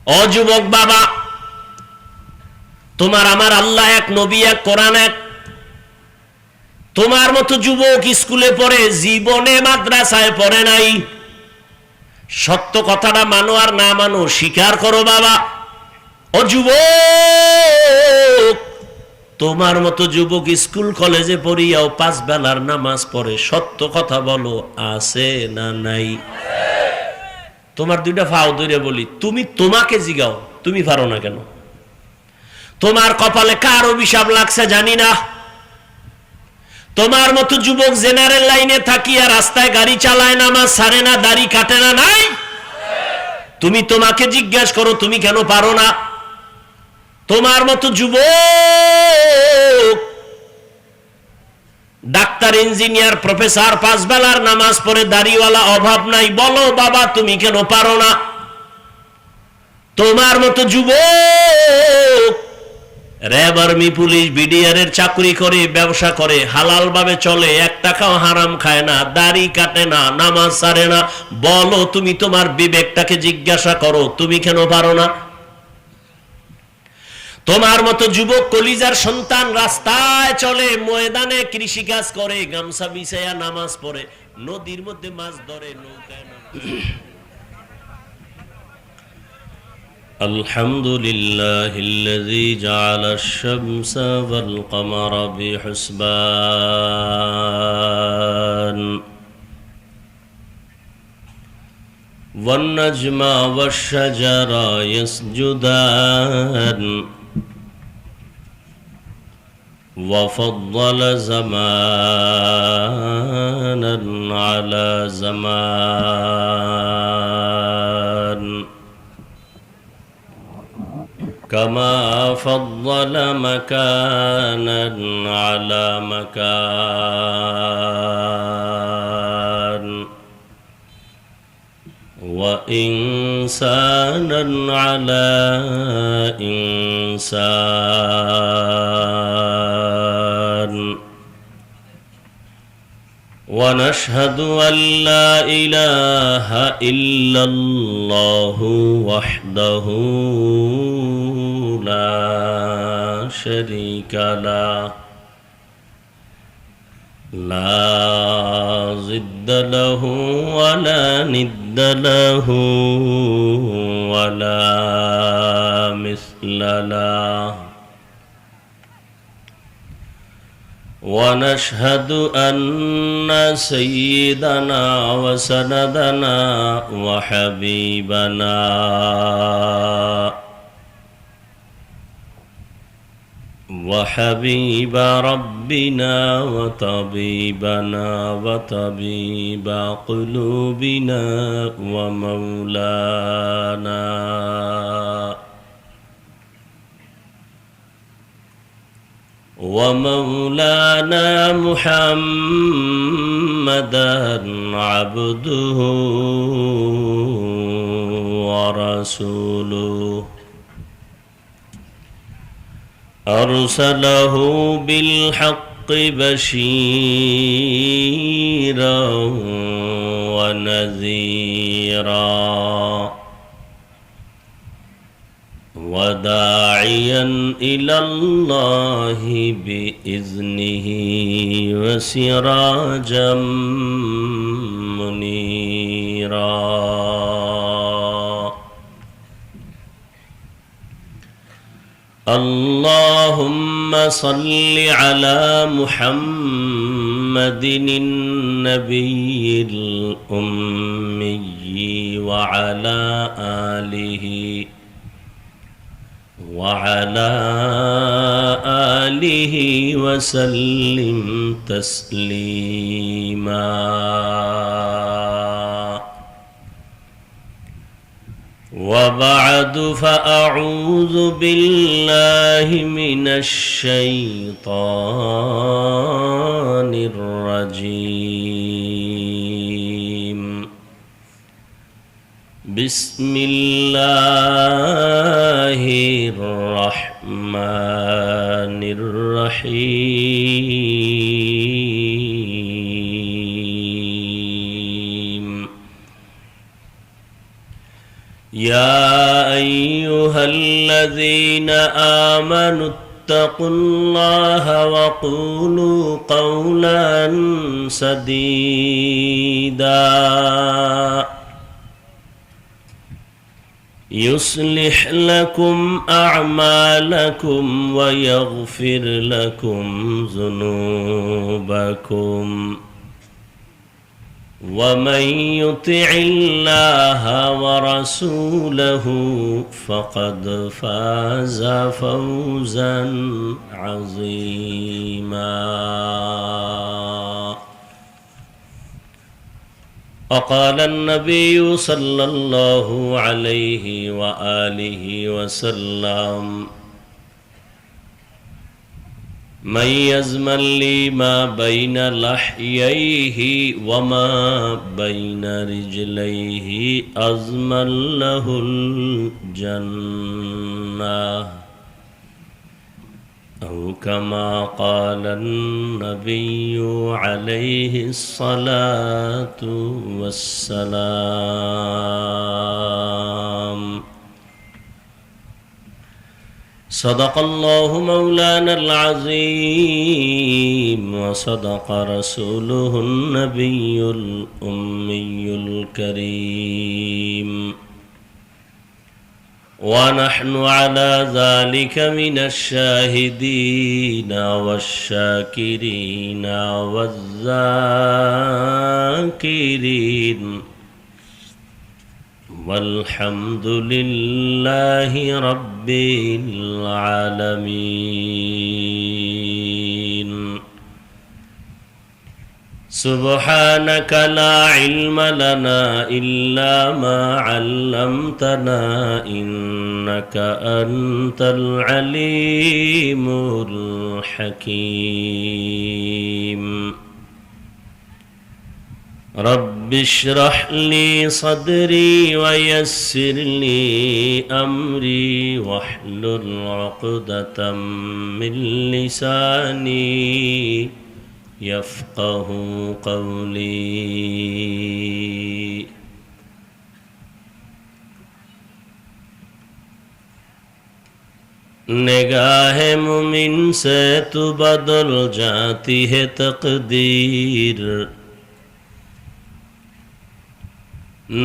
ও যুবক বাবা, তোমার আমার আল্লাহ এক, নবী এক, কোরআন এক। তোমার মতো যুবক স্কুলে পড়ে, জীবনে মাদ্রাসায় পড়ে নাই। সত্য কথাটা মানো আর না মানো, স্বীকার করো বাবা। ও যুবক, তোমার মতো যুবক স্কুল কলেজে পড়িয়াও 5 বেলার নামাজ পড়ে, সত্য কথা বলো, আছে না নাই? তোমার দুইটা ফাও ধরে বলি, তুমি তোমাকে জিগাও, তুমি পারো না কেন? তোমার কপালে কার অভিশাপ লাগছে জানি না। তোমার মতো যুবক জেনারেল লাইনে থাকিয়া রাস্তায় গাড়ি চালায়, নামাজ ছাড়ে না, দাড়ি কাটে না, নাই? তুমি তোমাকে জিজ্ঞাসা করো, তুমি কেন পারো না? তোমার মতো যুবক ডাক্তার, ইঞ্জিনিয়ার, প্রফেসর, 5 বেলার নামাজ পড়ে, দাড়িওয়ালা, অভাব নাই, বলো বাবা তুমি কেন পারো না? তোমার মতো যুবক র্যাব, আর্মি, পুলিশ, বিডিআর এর চাকরি করে, ব্যবসা করে, হালাল ভাবে চলে, 1 টাকাও হারাম খায় না, দাড়ি কাটে না, নামাজ ছাড়ে না, বলো তুমি তোমার বিবেকটাকে জিজ্ঞাসা করো, তুমি কেন পারো না? তোমার মতো যুবক কলিজার সন্তান রাস্তায় চলে, ময়দানে কৃষিকাজ করে, গামছা বিছাইয়া নামাজ পড়ে, নদীর মধ্যে মাছ ধরে, নৌকায় আলহামদুলিল্লাহিল্লাযী জাআলাশ শামসা ওয়াল কমারা বিহুসবান ওয়ান নাজমা ওয়াশ শাজারা ইয়াসজুদান وفضل زمانا على زمان كما فضل مكانا على مكان وإنسانا على إنسان ونشهد أن لا إله إلا الله وحده لا شريك له لا ضد له ولا ند له ولا مثل له ونشهد أن سيدنا وسندنا وحبيبنا وحبيب ربنا وطبيبنا وطبيب قلوبنا ومولانا محمدا عبده ورسوله أرسله بالحق بشيرا ونذيرا وداعيا إلى الله بإذنه وسراجا منيرا اللهم صل على محمد النبي الأمي وعلى آله وسلم تسليما وبعد فأعوذ بالله من الشيطان الرجيم بسم الله الرحمن الرحيم يا أيها الذين آمنوا اتقوا الله وقولوا قولا سديدا يصلح لكم أعمالكم ويغفر لكم ذنوبكم ومن يطع الله ورسوله فقد فاز فوزا عظيما. وقال النبي صلى الله عليه وآله وسلم من يزمن لي ما بين لحييه وما بين رجليه أزمن له الجنة أو كما قال النبي عليه الصلاة والسلام. صدق الله مولانا العظيم وصدق رسوله النبي الأمي الكريم ونحن على ذلك من الشاهدين والشاكرين والذاكرين والحمد لله رب العالمين. سبحانك لا علم لنا إلا ما علمتنا إنك أنت العليم الحكيم. رب اشرح لي صدري ويسر لي أمري واحلل عقدة من لساني يفقه قولي. निगाह मुमिन से तो बदल जाती है तकदीर,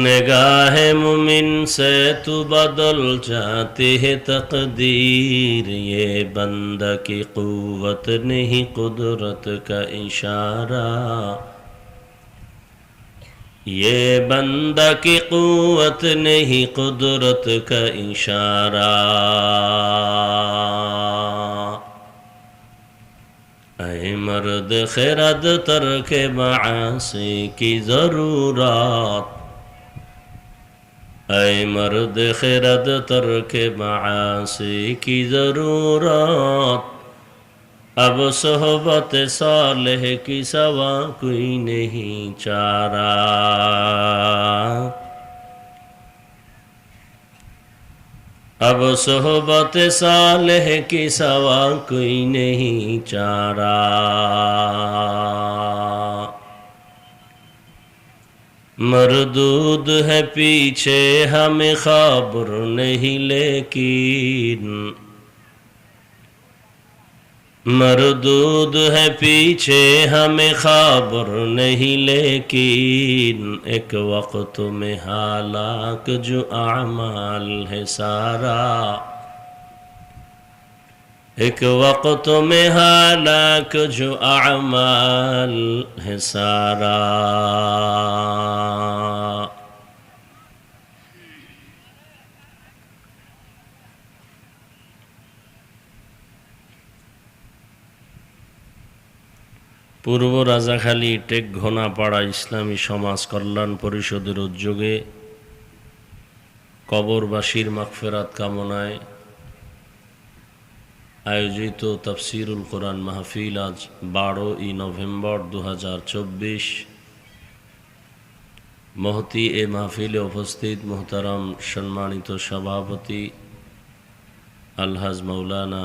निगाह मुमिन से तो बदल जाती है तकदीर। ये बंदा की कुव्वत नहीं कुदरत का इशारा, ये बंदा की कुव्वत नहीं कुदरत का इशारा। ऐ मर्द खिरद तर्क मासी की ज़रूरत, ऐ मर्द खिरद तर्क मासी की ज़रूरत। अब सोहबत सालेह की सवा कोई नहीं चारा, अब सोहबत सालेह की सवा कोई नहीं चारा। मरदूद है पीछे हमें खबर नहीं, लेकिन मरदूद है पीछे हमें खबर नहीं, लेकिन एक वक्त में हालाक जो आमाल है सारा, एक वक्त में हालाक जो आमाल है सारा। পূর্ব রাজাখালী টেকঘোনাপাড়া ইসলামী সমাজ কল্যাণ পরিষদের উদ্যোগে কবরবাসীর মাগফিরাত কামনায় আয়োজিত তাফসিরুল কোরআন মাহফিল আজ 12ই নভেম্বর 2024। মহতি এ মাহফিলে উপস্থিত মুহতারাম সম্মানিত সভাপতি আলহাজ মৌলানা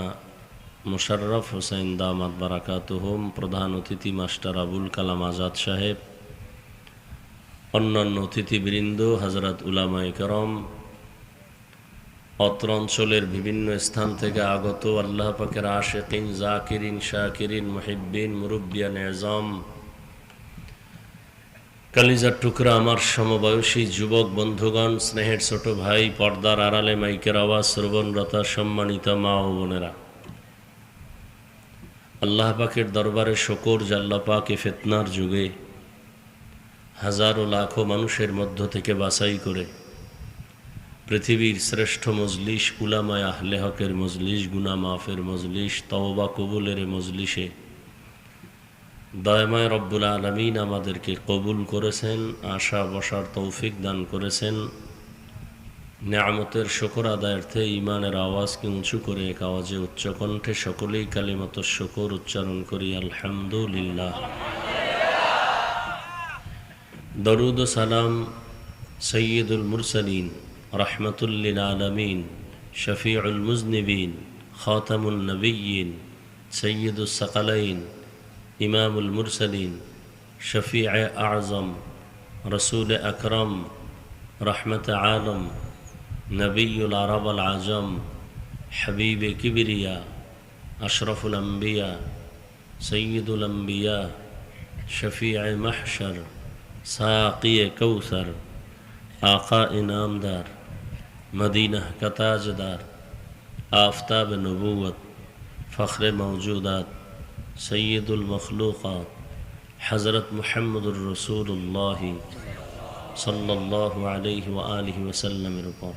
মুশাররফ হোসেন দামাত বারাকাতুহুম, প্রধান অতিথি মাস্টার আবুল কালাম আজাদ সাহেব, অন্যান্য অতিথিবৃন্দ, হযরত উলামায়ে কেরাম, অত্র অঞ্চলের বিভিন্ন স্থান থেকে আগত আল্লাহ পাকের আশিকিন, জাকিরিন, শাকিরিন, মুহিব্বিন, মুরব্বিয়ান এজম, কালিজার টুকরা আমার সমবয়সী যুবক বন্ধুগণ, স্নেহের ছোট ভাই, পর্দার আড়ালে মাইকের আওয়াজ শ্রবণরতা সম্মানিত মা ও বোনেরা, আল্লাহ পাকের দরবারে শুকর যে আল্লাহ পাক এ ফিতনার যুগে হাজারো লাখো মানুষের মধ্য থেকে বাছাই করে পৃথিবীর শ্রেষ্ঠ মজলিস, উলামায়ে আহলে হকের মজলিস, গুনাহ মাফের মজলিস, তওবা কবুলের মজলিসে দয়াময় রব্বুল আলামিন আমাদেরকে কবুল করেছেন, আশা বসার তৌফিক দান করেছেন। নেয়ামতের শুকর আদায়ার্থে ঈমানের আওয়াজকে উঁচু করে এক আওয়াজে উচ্চ কণ্ঠে সকলেই কালিমাত শুকর উচ্চারণ করি, আলহামদুলিল্লাহ। দরুদ ও সালাম সৈয়দুল মুরসালিন, রহমতুল লিল আলামিন, শফিউল মুজনিবিন, খাতামুন নবিয়্যিন, সৈয়দুস সাকালাইন, ইমামুল মুরসালিন, শফিউ আযম, রসুল আকরম, রহমত আলম, নবিয়ুল আরব আল আজম, হাবিব কিবরিয়া, আশরফুল আম্বিয়া, সৈয়দুল আম্বিয়া, শফিউ মাহশর, সাকি কৌসর, आका इनामदार, मदीना का ताजदार, आफ्ताब नबूवत, फ़ख्र मौजूदात, सैयदुल मखलूक़ात, हज़रत मुहम्मदुर रसूलुल्लाह सल्लल्लाहु अलैहि व आलिहि वसल्लमेर উপর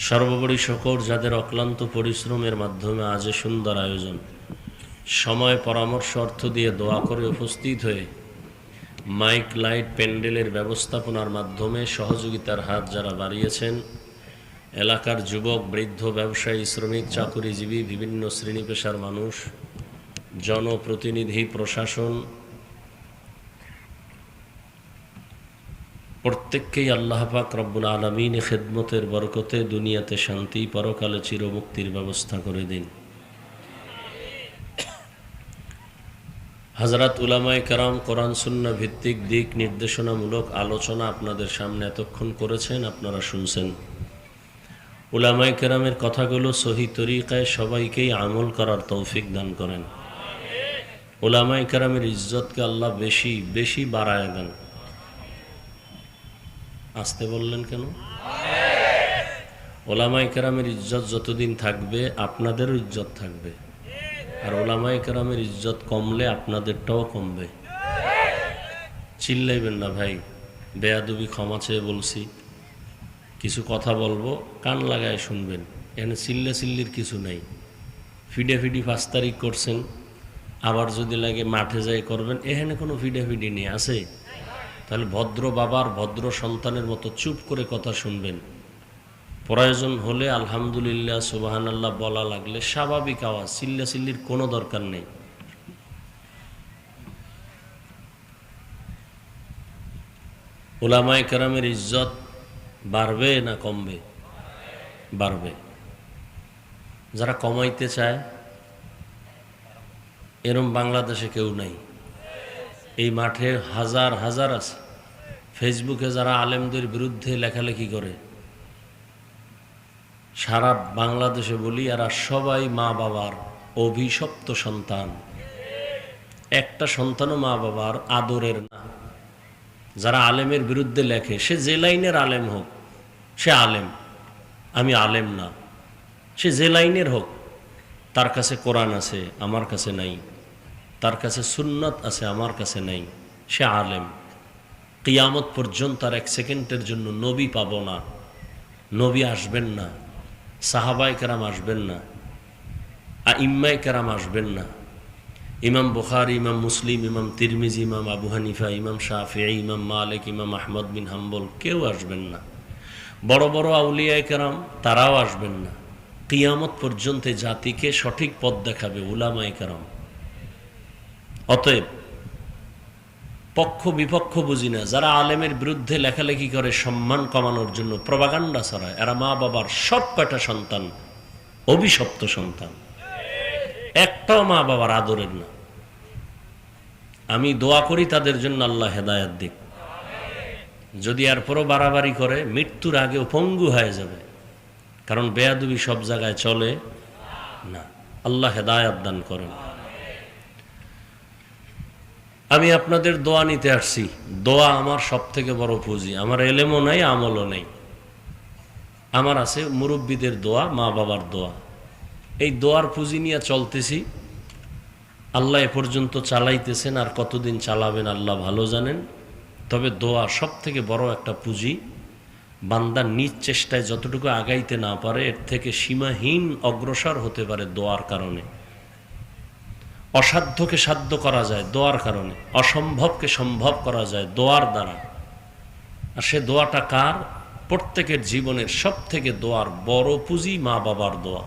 সর্বোপরি শুকর যাদের অক্লান্ত পরিশ্রমের মাধ্যমে আজ সুন্দর আয়োজন, সময় পরামর্শ অর্থ দিয়ে দোয়া করে উপস্থিত হয়ে মাইক, লাইট, প্যান্ডেলের ব্যবস্থাপনার মাধ্যমে সহযোগিতার হাত যারা বাড়িয়েছেন, এলাকার যুবক, বৃদ্ধ, ব্যবসায়ী, শ্রমিক, চাকুরিজীবী, বিভিন্ন শ্রেণী পেশার মানুষ, জনপ্রতিনিধি, প্রশাসন, প্রত্যেককেই আল্লাহ পাক রব্বুল আলামিন খিদমতের বরকতে দুনিয়াতে শান্তি, পরকালে চিরমুক্তির ব্যবস্থা করে দিন। হযরত উলামায়ে কেরাম কোরআন সুন্নাহ ভিত্তিক দিক নির্দেশনামূলক আলোচনা আপনাদের সামনে এতক্ষণ করেছেন, আপনারা শুনছেন। উলামায়ে কেরামের কথাগুলো সহি তরিকায় সবাইকেই আমল করার তৌফিক দান করেন। উলামায়ে কেরামের ইজ্জতকে আল্লাহ বেশি বেশি বাড়ায় দেন। আসতে বললেন কেন? উলামায়ে কেরামের ইজ্জত যতদিন থাকবে আপনাদেরও ইজ্জত থাকবে, আর উলামায়ে কেরামের ইজ্জত কমলে আপনাদেরটাও কমবে। চিল্লাইবেন না ভাই, বেয়াদবি ক্ষমা চেয়ে বলছি, কিছু কথা বলবো, কান লাগায় শুনবেন। এখানে চিল্লির কিছু নাই। ফিডাফিডি 5 তারিখ করছেন, আবার যদি লাগে মাঠে যাই করবেন, এখানে কোনো ফিডাফিডি নেই, আছে? তাহলে ভদ্র বাবার ভদ্র সন্তানের মতো চুপ করে কথা শুনবেন। প্রয়োজন হলে আলহামদুলিল্লাহ, সুবহানাল্লাহ বলা লাগলে স্বাভাবিক আওয়াজ, চিল্লির কোনো দরকার নেই। উলামায়ে কেরামের ইজ্জত বাড়বে না কমবে? বাড়বে। যারা কমাইতে চায় এরম বাংলাদেশে কেউ নাই। এই মাঠে হাজার হাজার আছে। ফেসবুকে যারা আলেমদের বিরুদ্ধে লেখালেখি করে, সারা বাংলাদেশে বলি, এরা সবাই মা বাবার অভিশপ্ত সন্তান। একটা সন্তানও মা বাবার আদরের না। যারা আলেমের বিরুদ্ধে লেখে, সে যে লাইনের আলেম হোক, সে আলেম, আমি আলেম না, সে যে লাইনের হোক, তার কাছে কোরআন আছে, আমার কাছে নাই, তার কাছে সুন্নাত আছে, আমার কাছে নাই, সে আলেম। কিয়ামত পর্যন্ত আর 1 সেকেন্ডের জন্য নবী পাব না, নবী আসবেন না, সাহাবায়ে কেরাম আসবেন না, আইম্মায়ে কেরাম আসবেন না, ইমাম বুখারী, ইমাম মুসলিম, ইমাম তিরমিজি, ইমাম আবু হানিফা, ইমাম শাফিঈ, ইমাম মালিক, ইমাম আহমদ বিন হাম্বল কেউ আসবেন না। বড় বড় আউলিয়ায়ে কেরাম তারাও আসবেন না। কিয়ামত পর্যন্ত জাতিকে সঠিক পথ দেখাবে উলামায়ে কেরাম। অতএব পক্ষ বিপক্ষ বুঝি না। যারা আলেমের বিরুদ্ধে লেখালেখি করে সম্মান কমানোর জন্য, প্রপাগান্ডা ছড়ায়, এরা মা বাবার সব কয়টা সন্তান অভিশপ্ত সন্তান, একটাও মা বাবার আদরের না। আমি দোয়া করি তাদের জন্য আল্লাহ হেদায়েত দিক। যদি এরপরও বাড়াবাড়ি করে, মৃত্যুর আগে পঙ্গু হয়ে যাবে। কারণ বেয়াদবি সব জায়গায় চলে না। আল্লাহ হেদায়েত দান করেন। আমি আপনাদের দোয়া নিতে আসছি। দোয়া আমার সব থেকে বড় পুঁজি। আমার এলেমও নাই, আমলও নেই। আমার আছে মুরব্বীদের দোয়া, মা বাবার দোয়া। এই দোয়ার পুঁজি নিয়ে চলতেছি। আল্লাহ এ পর্যন্ত চালাইতেছেন, আর কতদিন চালাবেন আল্লাহ ভালো জানেন। তবে দোয়া সব থেকে বড় একটা পুঁজি। বান্দা নিজ চেষ্টায় যতটুকু আগাইতে না পারে, এর থেকে সীমাহীন অগ্রসর হতে পারে দোয়ার কারণে। অসাধ্যকে সাধ্য করা যায় দোয়ার কারণে, অসম্ভবকে সম্ভব করা যায় দোয়ার দ্বারা। আর সে দোয়াটা কার? প্রত্যেকের জীবনের সব থেকে দোয়ার বড় পুঁজি মা বাবার দোয়া,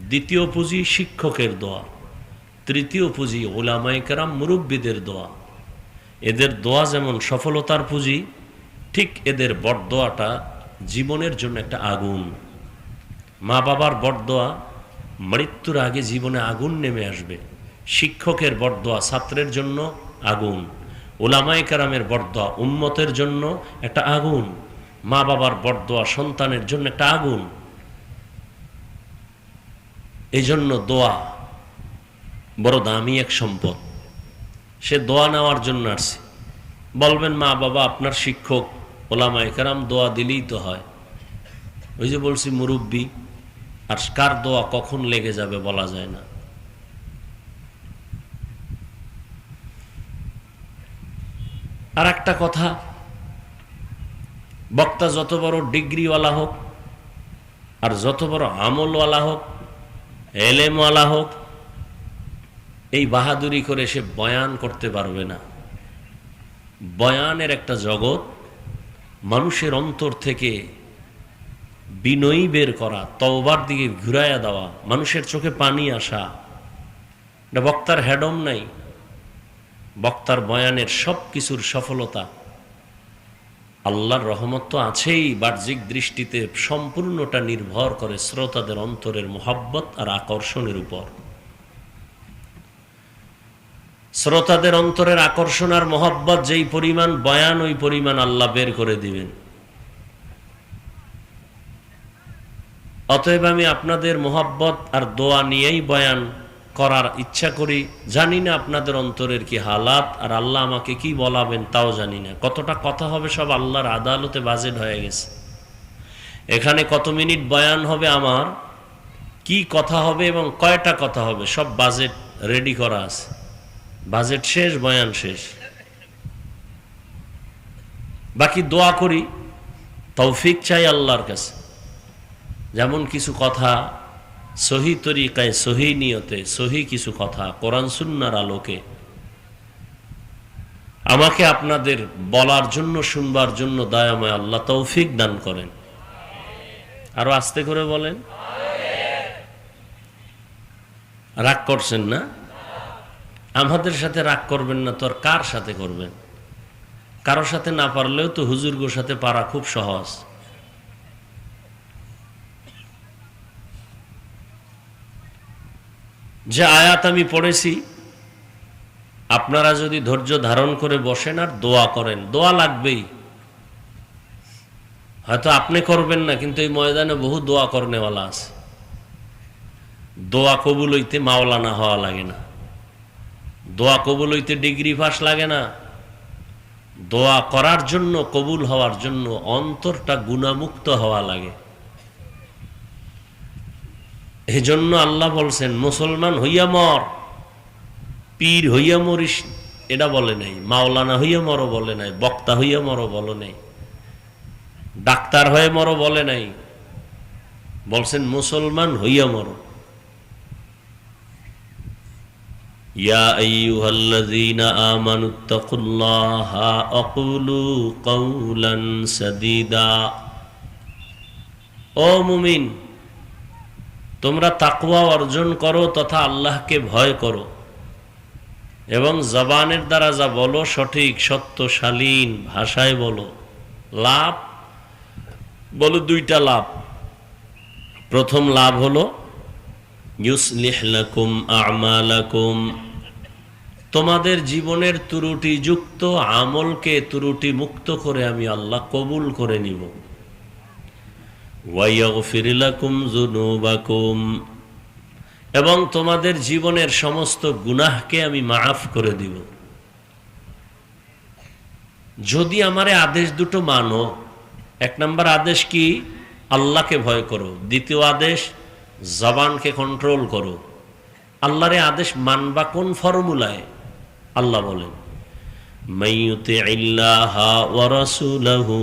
দ্বিতীয় পুঁজি শিক্ষকের দোয়া, তৃতীয় পুঁজি উলামায়ে কেরাম মুরব্বীদের দোয়া। এদের দোয়া যেমন সফলতার পুঁজি, ঠিক এদের বরদোয়াটা জীবনের জন্য একটা আগুন। মা বাবার বরদোয়া, মৃত্যুর আগে জীবনে আগুন নেমে আসবে। শিক্ষকের বরদোয়া ছাত্রের জন্য আগুন, উলামায়ে কেরামের বরদোয়া উম্মতের জন্য একটা আগুন, মা বাবার বরদোয়া সন্তানের জন্য একটা আগুন। এই জন্য দোয়া বড় দামি এক সম্পদ। সে দোয়া নেওয়ার জন্য আসছে। বলবেন মা বাবা আপনার শিক্ষক, উলামায়ে কেরাম, দোয়া দিলেই তো হয়। ওই যে বলছি মুরব্বী, আর কার দোয়া কখন লেগে যাবে বলা যায় না। আর একটা কথা, বক্তা যত বড় ডিগ্রিওয়ালা হোক, আর যত বড় আমলওয়ালা হোক, এলেমওয়ালা হোক, এই বাহাদুরি করে সে বয়ান করতে পারবে না। বয়ানের একটা জগৎ, মানুষের অন্তর থেকে বিনয়ী বের করা, তওবার দিকে ঘুরাইয়া দেওয়া, মানুষের চোখে পানি আসা। এটা বক্তার হেডম নাই। বক্তার বয়ানের সব কিছুর সফলতা আল্লাহর রহমত তো আছেই, বাহ্যিক দৃষ্টিতে সম্পূর্ণটা নির্ভর করে শ্রোতাদের অন্তরের মোহাব্বত আর আকর্ষণের উপর। শ্রোতাদের অন্তরের আকর্ষণ আর মোহাব্বত যেই পরিমাণ, বয়ান ওই পরিমাণ আল্লাহ বের করে দিবেন। অতএব আমি আপনাদের মোহাব্বত আর দোয়া নিয়েই বয়ান করার ইচ্ছা করি। জানি না আপনাদের অন্তরের কি হালাত, আর আল্লাহ আমাকে কি বলাবেন তাও জানি না। কতটা কথা হবে সব আল্লাহর আদালতে বাজেট হয়ে গেছে। এখানে কত মিনিট বয়ান হবে, আমার কি কথা হবে এবং কয়টা কথা হবে, সব বাজেট রেডি করা আছে। বাজেট শেষ, বয়ান শেষ। বাকি দোয়া করি, তৌফিক চাই আল্লাহর কাছে। যেমন কিছু কথা সহি তরিকায়, সহি নিয়তে, সহি কিছু কথা কোরআন সুন্নাহর আলোকে আমাকে আপনাদের বলার জন্য, শুনবার জন্য দয়াময় আল্লাহ তৌফিক দান করেন। আরো আস্তে করে বলেন। রাগ করছেন না? আমাদের সাথে রাগ করবেন না তো আর কার সাথে করবেন? কারোর সাথে না পারলেও তো হুজুরগোর সাথে পারা খুব সহজ। যে আয়াত আমি পড়েছি, আপনারা যদি ধৈর্য ধারণ করে বসেন আর দোয়া করেন, দোয়া লাগবেই। হয়তো আপনি করবেন না, কিন্তু এই ময়দানে বহু দোয়া করনেওয়ালা আছে। দোয়া কবুল হইতে মাওলানা হওয়া লাগে না, দোয়া কবুল হইতে ডিগ্রি পাস লাগে না। দোয়া করার জন্য, কবুল হওয়ার জন্য অন্তরটা গুনাহমুক্ত হওয়া লাগে। এই জন্য আল্লাহ বলছেন, মুসলমান হইয়া মর, পীর হইয়া মরিস এটা বলে নাই, মাওলানা হইয়া মরো বলে নাই, বক্তা হইয়া মরো বলে নাই, ডাক্তার হয়ে মরো বলে নাই। বলছেন মুসলমান হইয়া মরো। ইয়া আইয়ুহাল্লাযীনা আমানুত্তাকুল্লাহা আকুলু কাওলান সাদীদা। ও মুমিন, তোমরা তাকওয়া অর্জন করো তথা আল্লাহকে ভয় করো, এবং জবানের দ্বারা যা বলো সঠিক, সত্য, শালীন ভাষায় বলো। লাভ বলো, দুইটা লাভ। প্রথম লাভ হলো ইউসলিহ লাকুম আমালাকুম, তোমাদের জীবনের ত্রুটিযুক্ত আমলকে ত্রুটি মুক্ত করে আমি আল্লাহ কবুল করে নিব। ওয়ায়াগফির লাকুম যুনুবাকুম, এবং তোমাদের জীবনের সমস্ত গুনাহকে আমি মাফ করে দিব। যদি আমারে আদেশ দুটো মানো, এক নম্বর আদেশ কি? আল্লাহকে ভয় করো। দ্বিতীয় আদেশ, জবানকে কন্ট্রোল করো। আল্লাহরে আদেশ মানবা কোন ফর্মুলায়? আল্লাহ বলেন, মাইয়ুতিইল্লাহা ওয়া রাসূলাহু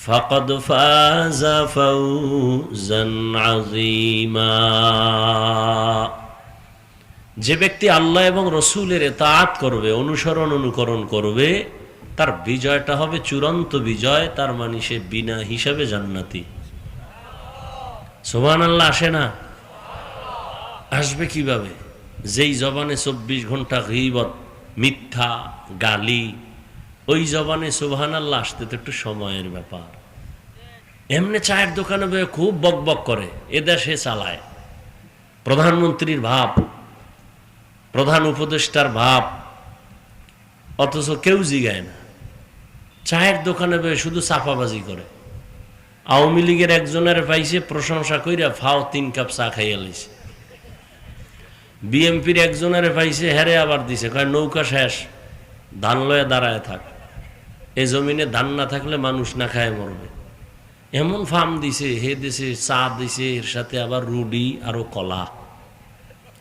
ফাকাদ ফাযা ফাওজান আযীমা। যে ব্যক্তি আল্লাহ এবং রসুলের ইতাআত করবে, অনুকরণ করবে, তার বিজয়টা হবে চূড়ান্ত বিজয়। তার মানে সে বিনা হিসাবে জান্নাতি। সুবহানাল্লাহ আসে না? আসবে কিভাবে? যেই জবানে 24 ঘন্টা গীবত, মিথ্যা, গালি, ওই জবানে সুবহানাল্লাহ আসতে তো একটু সময়ের ব্যাপার। এমনি চায়ের দোকানে বসে খুব বকবক করে, এ দেশে চালায়, প্রধানমন্ত্রীর ভাব, প্রধান উপদেষ্টার ভাব, অথচ কেউ জিগায় না। চায়ের দোকানে বসে শুধু চাপাবাজি করে। আওয়ামী লীগের একজনের পাইছে, প্রশংসা কইরা ফাও 3 কাপ চা খাইয়া লাইছে। বিএমপির একজনের পাইছে, হেরে আবার দিছে, কয় নৌকা শেষ, ধান লয়ে দাঁড়ায় থাক, এই জমিনে ধান না থাকলে মানুষ না খায় মরবে। এমন ফার্ম দিছে, হে দিছে, চা দিছে, এর সাথে আবার রুডি আরো কলা,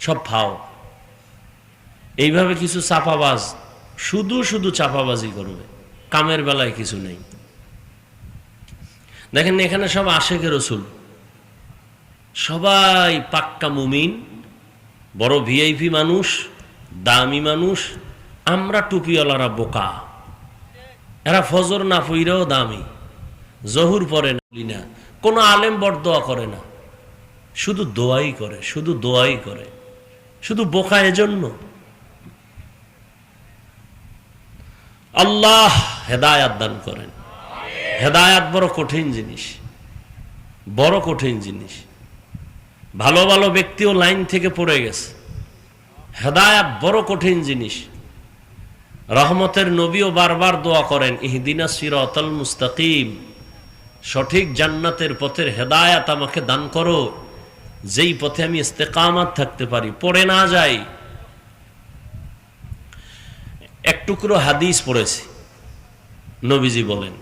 সব ফাও। এইভাবে কিছু চাপাবাজ শুধু শুধু চাপাবাজি করবে, কামের বেলায় কিছু নেই। দেখেন এখানে সব আশেকে রসুল, সবাই পাক্কা মুমিন, বড় ভিআইপি মানুষ, দামি মানুষ। আমরা টুপিওয়ালারা বোকা। এরা ফজর না পইরাও দামি, জহুর পরে না, কোনো আলেম বরদোয়া করে না, শুধু দোয়াই করে, শুধু দোয়াই করে, শুধু বোকা এজন্য। আল্লাহ হেদায়াত দান করেন। হেদায়াত বড় কঠিন জিনিস, বড় কঠিন জিনিস। ভালো ভালো ব্যক্তিও লাইন থেকে পড়ে গেছে। হেদায়াত বড় কঠিন জিনিস। রহমতের নবীও বারবার দোয়া করেন, ইহদিনাস সিরাতাল মুস্তাকিম, সঠিক জান্নাতের পথের হেদায়াত আমাকে দান করো, যেই পথে আমি ইস্তেকামাত থাকতে পারি, পড়ে না যাই। এক টুকরো হাদিস পড়েছি, নবীজি বলেন,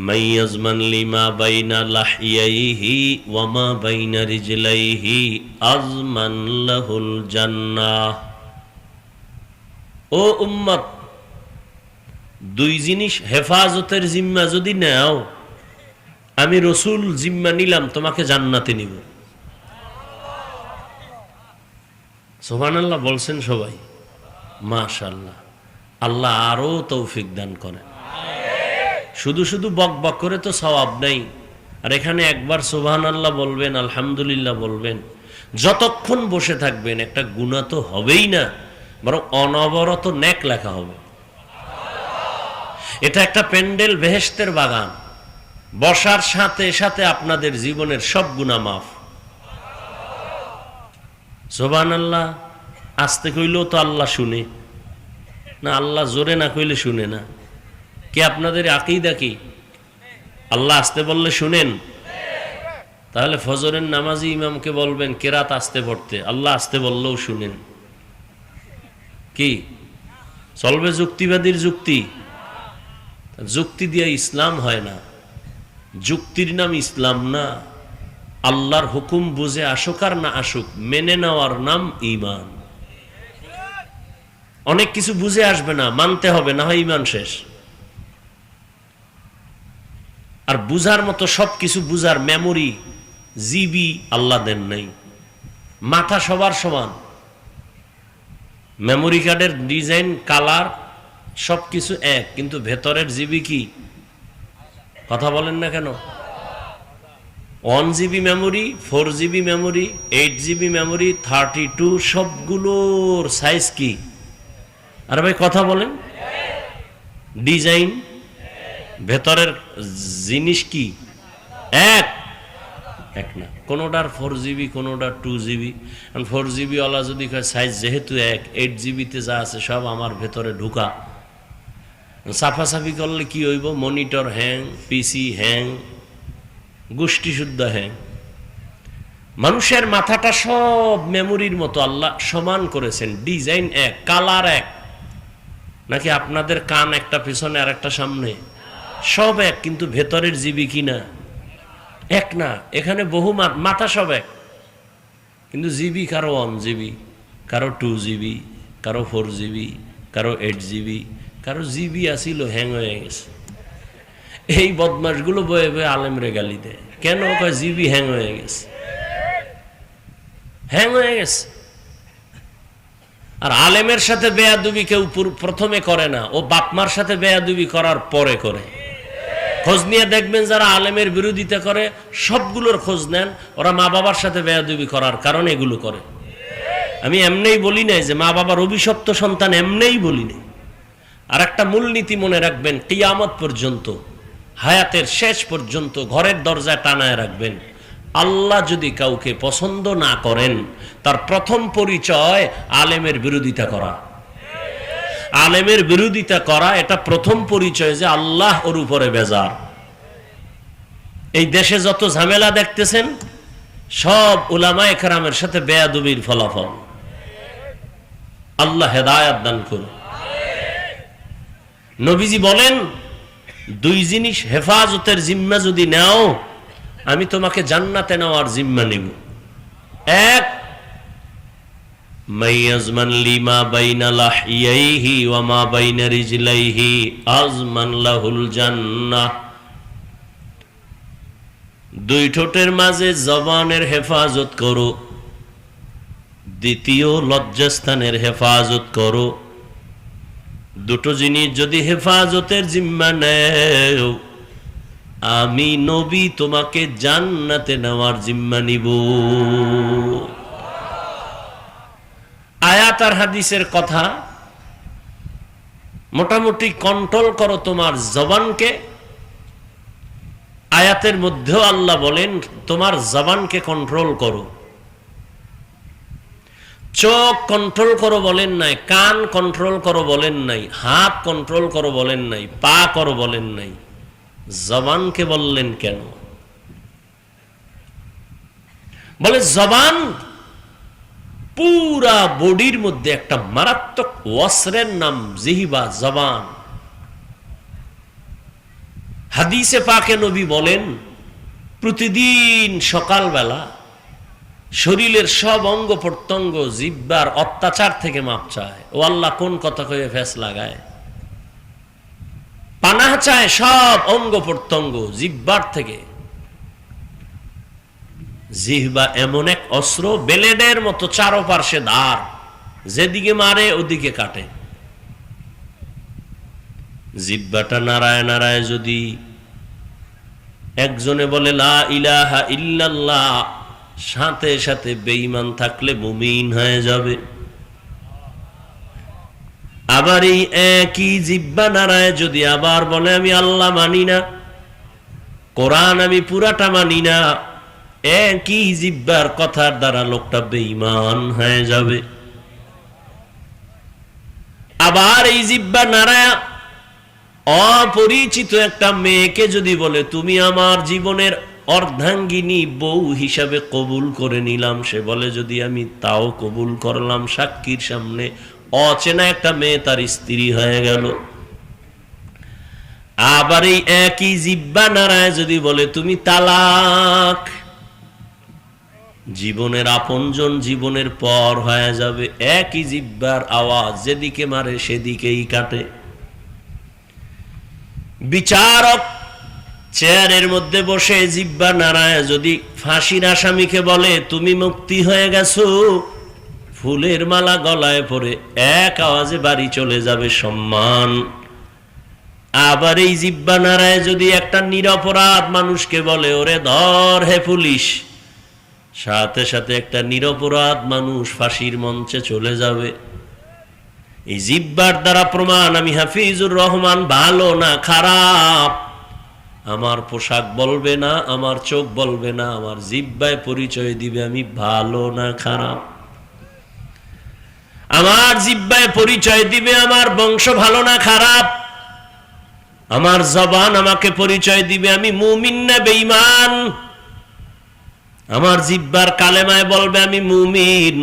মাইয়াজমান লিমা বাইনা লাহিয়াইহি ওয়া মা বাইনা রিজলাইহি আজমান লাহুল জান্নাহ। ও উম্মত, দুই জিনিস হেফাজতের জিম্মা যদি নাও, আমি রসুল জিম্মা নিলাম, তোমাকে জান্নাতে নিব। সুবহানাল্লাহ বলছেন সবাই? মাশাআল্লাহ। আল্লাহ আরো তৌফিক দান করেন। শুধু শুধু বক বক করে তো সওয়াব নেই। আর এখানে একবার সুবহানাল্লাহ বলবেন, আলহামদুলিল্লাহ বলবেন, যতক্ষণ বসে থাকবেন একটা গুনাহ তো হবেই না, বরং অনবরত নেক লেখা হবে। এটা একটা পেন্ডেল, বেহেশতের বাগান। বসার সাথে সাথে আপনাদের জীবনের সব গুনাহ মাফ। সুবহানাল্লাহ। আস্তে কইলেও তো আল্লাহ শুনে না, আল্লাহ জোরে না কইলে শুনে না। কে আপনাদের আকীদা কি? আল্লাহ আস্তে বললে শুনেন? তাহলে ফজরের নামাজি ইমামকে বলবেন কেরাত আস্তে পড়তে, আল্লাহ আস্তে বললেও শুনেন। কি চলবে? যুক্তিবাদীর যুক্তি। যুক্তি দিয়ে ইসলাম হয় না, যুক্তির নাম ইসলাম না। আল্লাহর হুকুম বুঝে আসুক আর না আসুক, মেনে নেওয়ার নাম ঈমান। অনেক কিছু বুঝে আসবে না, মানতে হবে, না হয় ঈমান শেষ। আর বুঝার মতো সবকিছু বুঝার মেমোরি, জিবি আল্লাহ দেন নাই। মাথা সবার সমান, মেমোরি কার্ডের ডিজাইন, কালার সবকিছু এক, কিন্তু ভেতরের জিবি কি? কথা বলেন না কেন? 1 GB memory, 4 GB memory, 8 GB memory, 32, সবগুলোর সাইজ কি? আরে ভাই কথা বলেন। ডিজাইন, ভেতরের জিনিস কি? এক এক না। কোনোটার 4 জিবি, কোনোটার 2 জিবি। 4 জিবি ওয়ালা যদি সাইজ যেহেতু এক, 8 জিবিতে যা আছে সব আমার ভেতরে ঢুকা। সাফাসাফি করলে কি হইব? মনিটর হ্যাং, পিসি হ্যাং, গোষ্ঠী শুদ্ধ হ্যাং। মানুষের মাথাটা সব মেমোরির মতো আল্লাহ সমান করেছেন, ডিজাইন এক, কালার এক। নাকি আপনাদের কান একটা পিছনে আর একটা সামনে, সব এক, কিন্তু ভেতরের জিবি কিনা এক না। এখানে বহু মাথা সব এক, কিন্তু জিবি কারো 1 জিবি, কারো 2 জিবি, কারো 4 জিবি, কারো 8 জিবি, কারো জিবি আসিল হ্যাং হয়ে গেছে। এই বদমাশগুলো বয়ে বয়ে আলেমরে গালি দেয়, কেন? কয় জিবি হ্যাং হয়ে গেছে, হ্যাং হয়ে গেছে। আর আলেমের সাথে বেয়াদবি কেউ প্রথমে করে না, ও বাপমার সাথে বেয়াদবি করার পরে করে। খোঁজ নিয়ে দেখবেন যারা আলেমের বিরোধিতা করে, সবগুলোর খোঁজ নেন, ওরা মা বাবার সাথে বেয়াদবি করার কারণে এগুলো করে। আমি এমনিই বলি নাই যে মা বাবার অভিশপ্ত সন্তান, এমনিই বলি নাই। আর একটা মূলনীতি মনে রাখবেন, কিয়ামত পর্যন্ত, হায়াতের শেষ পর্যন্ত ঘরের দরজায় টানায় রাখবেন, আল্লাহ যদি কাউকে পছন্দ না করেন, তার প্রথম পরিচয় আলেমের বিরোধিতা করা। আলেমের বিরোধিতা করা এটা প্রথম পরিচয় যে আল্লাহ ওর উপরে বেজার। এই দেশে যত ঝামেলা দেখতেছেন, সব উলামায়ে কেরামের সাথে বেয়াদবির ফলাফল। আল্লাহ হেদায়েত দান করুন। নবীজি বলেন, 2 জিনিস হেফাজতের জিম্মা যদি নাও, আমি তোমাকে জান্নাতে নেওয়ার জিম্মা নিব। এক, মাইয়াজমান লিমা বাইনা লাহিয়াইহি ওয়া মা বাইনা রিজলাইহি আজমান লাহুল জান্নাহ। 2 ঠোঁটের মাঝে জবানের হেফাজত করো। দ্বিতীয়, লজ্জাস্থানের হেফাজত করো। 2টো জিনিস যদি হেফাজতের জিম্মা নেও, আমি নবী তোমাকে জান্নাতে নেওয়ার জিম্মা নিব। আয়াত আর হাদিসের কথা, মোটামুটি কন্ট্রোল করো তোমার জবানকে। আয়াতের মধ্যেও আল্লাহ বলেন তোমার জবানকে কন্ট্রোল করো। চোখ কন্ট্রোল করো বলেন নাই, কান কন্ট্রোল করো বলেন নাই, হাত কন্ট্রোল করো বলেন নাই, পা করো বলেন নাই, জবানকে বললেন কেন? বলে জবান পুরা বডির মধ্যে একটা মারাত্মক ওয়াসরের নাম জিহবা, জবান। হাদিসে পাকে নবী বলেন, প্রতিদিন সকালবেলা শরীরের সব অঙ্গ প্রত্যঙ্গ জিহ্বার অত্যাচার থেকে মাপ চায়। ও আল্লাহ, কোন কথা কয়ে ফেস লাগায়, পানাহ চায় সব অঙ্গ প্রত্যঙ্গ জিহ্বার থেকে। জিহ্বা এমন এক অস্ত্র, বেলেডের মতো চারপাশে ধার, যেদিকে মারে ওদিকে কাটে। জিহ্বাটা নাড়ায় নাড়ায় যদি একজনে বলে লা ইলাহা ইল্লাল্লাহ, সাথে সাথে বেঈমান থাকলে মুমিন হয়ে যাবে। আবার এই একই জিহ্বা নাড়ায় যদি আবার বলে আমি আল্লাহ মানি না, কোরআন আমি পুরাটা মানি না, একই জিহ্বার কথার দ্বারা লোকটা বেঈমান হয়ে যাবে। আবার এই জিহ্বা নাড়ায় অপরিচিত একটা মেয়েকে যদি বলে তুমি আমার জীবনের অর্ধাঙ্গিনী বউ হিসাবে কবুল করে নিলাম, সে বলে যদি আমি তাও কবুল করলাম, সাক্ষীর সামনে অচেনা একটা মেয়ে তার স্ত্রী হয়ে গেল। আবার এই একই জিহ্বা নাড়ায় যদি বলে তুমি তালাক, জীবনের আপনজন জীবনের পর হয়ে যাবে। একই জিহ্বার আওয়াজ, যেদিকে মারে সেদিকেই কাটে। বিচারক চেয়ারের মধ্যে বসে জিহ্বা নাড়ায় যদি ফাঁসির আসামিকে বলে তুমি মুক্তি হয়ে গেছো, ফুলের মালা গলায় পরে এক আওয়াজে বাড়ি চলে যাবে সম্মান। আবার এই জিহ্বা নাড়ায় যদি একটা নিরপরাধ মানুষকে বলে ওরে ধর হে পুলিশ, সাথে সাথে একটা নিরপরাধ মানুষ ফাঁসির মঞ্চে চলে যাবে। এই জিহ্বার দ্বারা প্রমাণ আমি হাফিজুর রহমান ভালো না খারাপ। আমার পোশাক বলবে না, আমার চোখ বলবে না, আমার জিহ্বায় পরিচয় দিবে আমি ভালো না খারাপ। আমার জিহ্বায় পরিচয় দিবে আমার বংশ ভালো না খারাপ। আমার জবান আমাকে পরিচয় দিবে আমি মুমিন না বেঈমান। আমার জিহ্বার কালেমায় বলবে আমি মুমিন।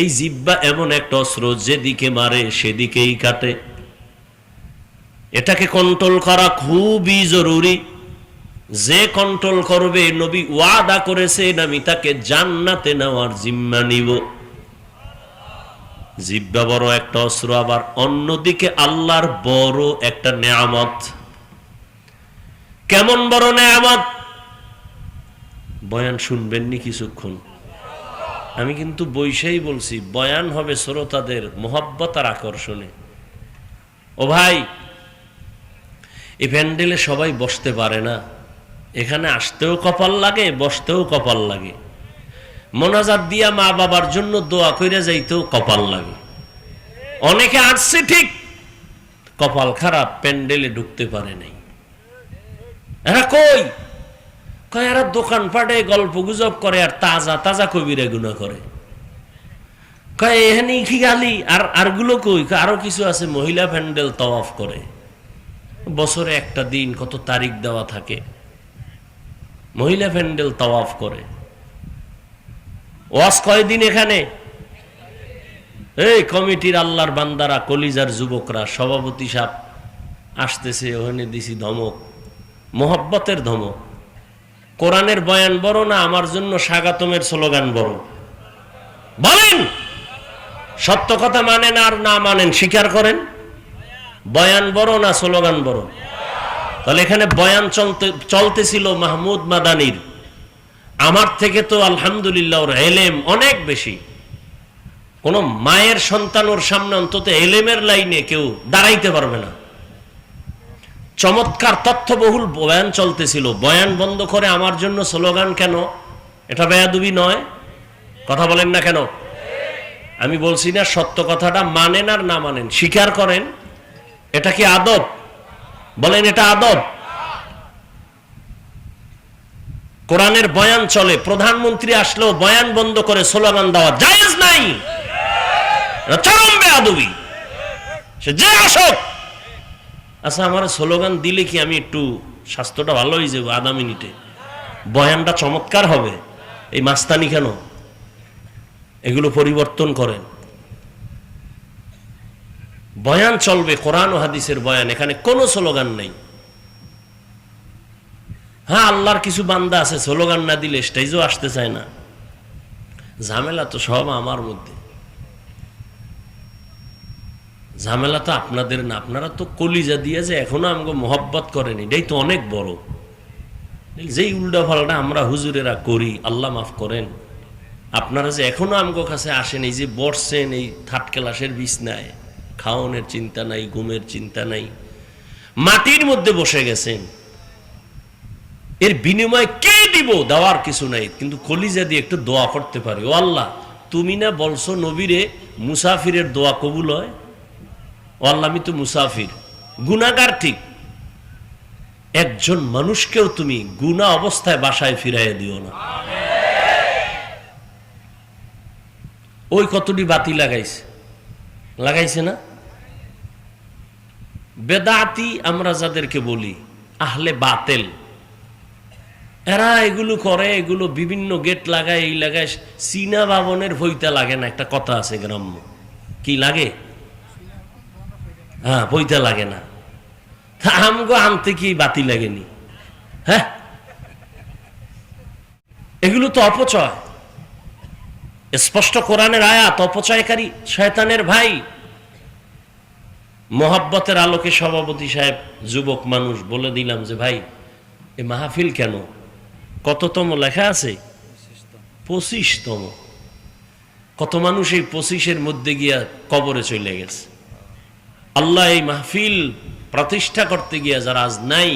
এই জিহ্বা এমন একটা অস্ত্র, যেদিকে মারে সেদিকেই কাটে। এটাকে কন্ট্রোল করা খুবই জরুরি। যে কন্ট্রোল করবে, নবী ওয়াদা করেছেন আমি তাকে জান্নাতে নেওয়ার জিম্মা নিব। জিহ্বা বড় একটা অস্ত্র, আবার অন্যদিকে আল্লাহর বড় একটা নেয়ামত। কেমন বড় নেয়ামত? বয়ান শুনবেননি কিছুক্ষণ? আমি কিন্তু বৈশাই বলছি, বয়ান হবে শ্রোতাদের মোহাব্বত আর আকর্ষণে। ও ভাই, এই প্যান্ডেলে সবাই বসতে পারে না, এখানে আসতেও কপাল লাগে, বসতেও কপাল লাগে, মোনাজাত দিয়া মা বাবার জন্য দোয়া কইরা যাইতেও কপাল লাগে। অনেকে আসছে ঠিক, কপাল খারাপ, প্যান্ডেলে ঢুকতে পারে নাই। এরা কই? কয় এরা দোকানপাটে গল্প গুজব করে আর তাজা তাজা কবিরা গুনাহ করে। কয় এখানে কি গালি? আর গুলো কই? আরো কিছু আছে, মহিলা প্যান্ডেল তাওয়াফ করে। বছরে একটা দিন, কত তারিখ দেওয়া থাকে, মহিলা প্যান্ডেল তাওয়াফ করে। ওয়াজ কয়দিন এখানে? এই কমিটির আল্লাহর বান্দারা, কলিজার যুবকরা, সভাপতি সাহেব আসতেছে, ওখানে দিছি ধমক, মোহব্বতের ধমক। কোরআনের বয়ান বড় না আমার জন্য স্বাগতমের স্লোগান বড়? বলেন, সত্য কথা মানেন আর না মানেন স্বীকার করেন। বয়ান বড় না স্লোগান বড়? তাহলে এখানে বয়ান চলতেছিল মাহমুদ মাদানির। আমার থেকে তো আলহামদুলিল্লাহ ওর এলেম অনেক বেশি। কোন মায়ের সন্তান ওর সামনে অন্তত এলেমের লাইনে কেউ দাঁড়াইতে পারবে না। চমৎকার তথ্যবহুল বয়ান চলতেছিল, বয়ান বন্ধ করে আমার জন্য স্লোগান কেন? এটা বেয়াদবি নয়? কথা বলেন না কেন? আমি বলছি না সত্য কথাটা মানেন আর না মানেন স্বীকার করেন, এটা কি আদব? বলেন এটা আদব? কোরআনের বয়ান চলে, প্রধানমন্ত্রী আসলেও বয়ান বন্ধ করে স্লোগান দেওয়া জায়েজ নাই, চরম বেয়াদবি। সে যে আসুক। আচ্ছা, আমার স্লোগান দিলে কি আমি একটু স্বাস্থ্যটা ভালো হয়ে যাবো আধা মিনিটে? বয়ানটা চমৎকার হবে, এই মাস্তানি কেন? এগুলো পরিবর্তন করেন। বয়ান চলবে, কোরআন ও হাদিসের বয়ান, এখানে কোনো স্লোগান নেই। হ্যাঁ, আল্লাহর কিছু বান্দা আছে স্লোগান না দিলে স্টেজও আসতে চায় না। ঝামেলা তো সব আমার মধ্যে, ঝামেলা তো আপনাদের না। আপনারা তো কলিজা দিয়ে যে এখনো আমাকে মোহব্বত করেন, এটাই তো অনেক বড়। যেই উল্টা ফাল্টা আমরা হুজুরেরা করি, আল্লাহ মাফ করেন, আপনারা যে এখনো আমগো কাছে আসেন, এই যে বসছেন এই থার্ড ক্লাসের বিছনায়, খাওয়ানোর চিন্তা নাই, ঘুমের চিন্তা নাই, মাটির মধ্যে বসে গেছেন, এর বিনিময়ে কে দিব? দেওয়ার কিছু নাই, কিন্তু কলিজা দিয়ে একটু দোয়া করতে পারি। ও আল্লাহ, তুমি না বলছো নবীরে মুসাফিরের দোয়া কবুল হয়? ও আল্লাহ, আমি তো মুসাফির, গুনাহগার ঠিক, একজন মানুষকেও তুমি গুনাহ অবস্থায় বাসায় ফিরাইয়া দিও না। ওই কতটি বাতি লাগাইছে না? বেদাতি আমরা যাদেরকে বলি, আহলে বাতেল, এরা এগুলো করে, এগুলো বিভিন্ন গেট লাগায়, এই লাগায়। চীনা বাবনের ভইতা লাগে না, একটা কথা আছে গ্রাম্য, কি লাগে? হ্যাঁ, ভইতা লাগে না। আমগো আনতে কি বাতি লাগেনি? হ্যাঁ, এগুলো তো অপচয়। স্পষ্ট কোরআনের আয়াত, অপচয়কারী শয়তানের ভাই। মোহাব্বতের আলোকে সভাপতি সাহেব যুবক মানুষ, বলে দিলাম যে ভাই এই মাহফিল কেন? কততম লেখা আছে? 25তম। কত মানুষ এই 25-এর মধ্যে গিয়া কবরে চলে গেছে। আল্লাহ এই মাহফিল প্রতিষ্ঠা করতে গিয়া যারা আজ নাই,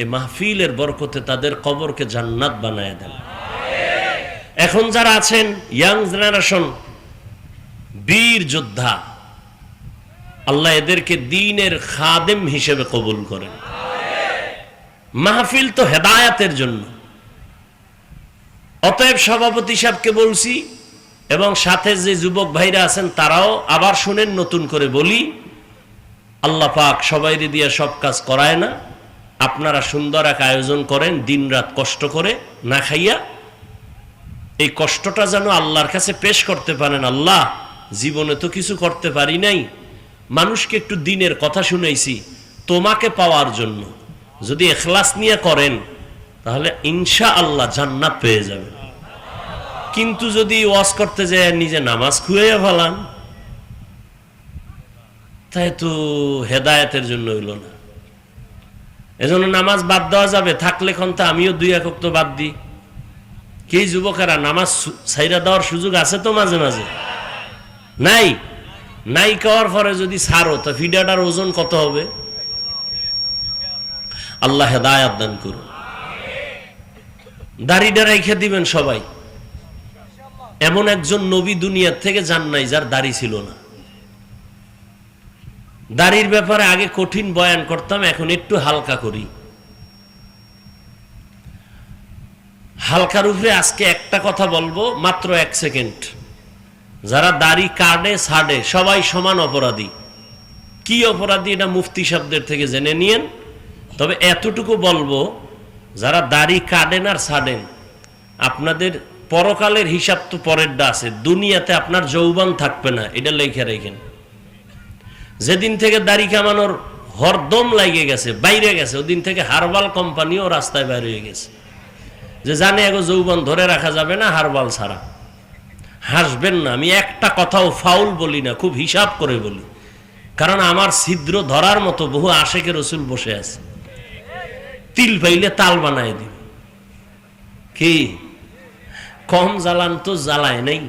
এই মাহফিলের বরকতে তাদের কবরকে জান্নাত বানায় দেন। এখন যারা আছেন ইয়াং জেনারেশন, বীর যোদ্ধা, আল্লাহ এদেরকে দ্বীনের খাদেম হিসেবে কবুল করেন। মাহফিল তো হেদায়াতের জন্য। অতএব সভাপতি সাহেবকে বলছি, এবং সাথে যে যুবক ভাইরা আছেন তারাও আবার শুনেন, নতুন করে বলি, আল্লাহ পাক সবাইরে দিয়ে সব কাজ করায় না। আপনারা সুন্দর এক আয়োজন করেন, দিন রাত কষ্ট করে না খাইয়া। এই কষ্টটা যেন আল্লাহর কাছে পেশ করতে পারেন। আল্লাহ, জীবনে তো কিছু করতে পারি নাই, মানুষকে একটু দিনের কথা শুনাইছি তোমাকে পাওয়ার জন্য। যদি ইখলাস নিয়ে করেন তাহলে ইনশাআল্লাহ জান্নাত পেয়ে যাবেন। কিন্তু যদি ওয়াজ করতে যায় নিজে নামাজ খুঁয়ে ফেলান, তাই তো হেদায়েতের জন্য হইল না। এজন্য নামাজ বাদ দেওয়া যাবে, থাকলে ক্ষমতা আমিও 2 একক তো বাদ দিই। কি যুবকেরা, নামাজ ছাইরা দেওয়ার সুযোগ আছে তো মাঝে মাঝে? নাই। নাই খাওয়ার পরে যদি ছাড়ো তো ফিডাটার ওজন কত হবে? আল্লাহ হেদায়েত দান করুন। দাড়িটা রেখে দিবেন সবাই। এমন একজন নবী দুনিয়ার থেকে যান নাই যার দাড়ি ছিল না। দাড়ির ব্যাপারে আগে কঠিন বয়ান করতাম, এখন একটু হালকা করি। হালকার উপরে আজকে একটা কথা বলবো, মাত্র 1 সেকেন্ড। যারা দাড়ি কাটে ছাড়ে সবাই সমান অপরাধী। কি অপরাধী এটা মুফতি সাহেবদের থেকে জেনে নিয়েন। তবে এতটুকু বলবো, যারা দাড়ি কাটেন আর ছাড়েন, আপনাদের পরকালের হিসাব তো পরেরটা আছে। দুনিয়াতে আপনার যৌবন থাকবে না, এটা লেখা রেখেন। যেদিন থেকে দাড়ি কামানোর হরদম লাগিয়ে গেছে, বাইরে গেছে, ওদিন থেকে হারবাল কোম্পানিও রাস্তায় বাইরে হয়ে গেছে, যে জানে এগো যৌবন ধরে রাখা যাবে না হারবাল ছাড়া। হাসবেন না, আমি একটা কথাও ফাউল বলি না, খুব হিসাব করে বলি। কারণ আমার ছিদ্র ধরার মতো বহু আশেকে রসুল বসে আছে, তিল পাইলে তাল বানায় দিবে। কি কম জ্বালান তো জ্বালায় নাই,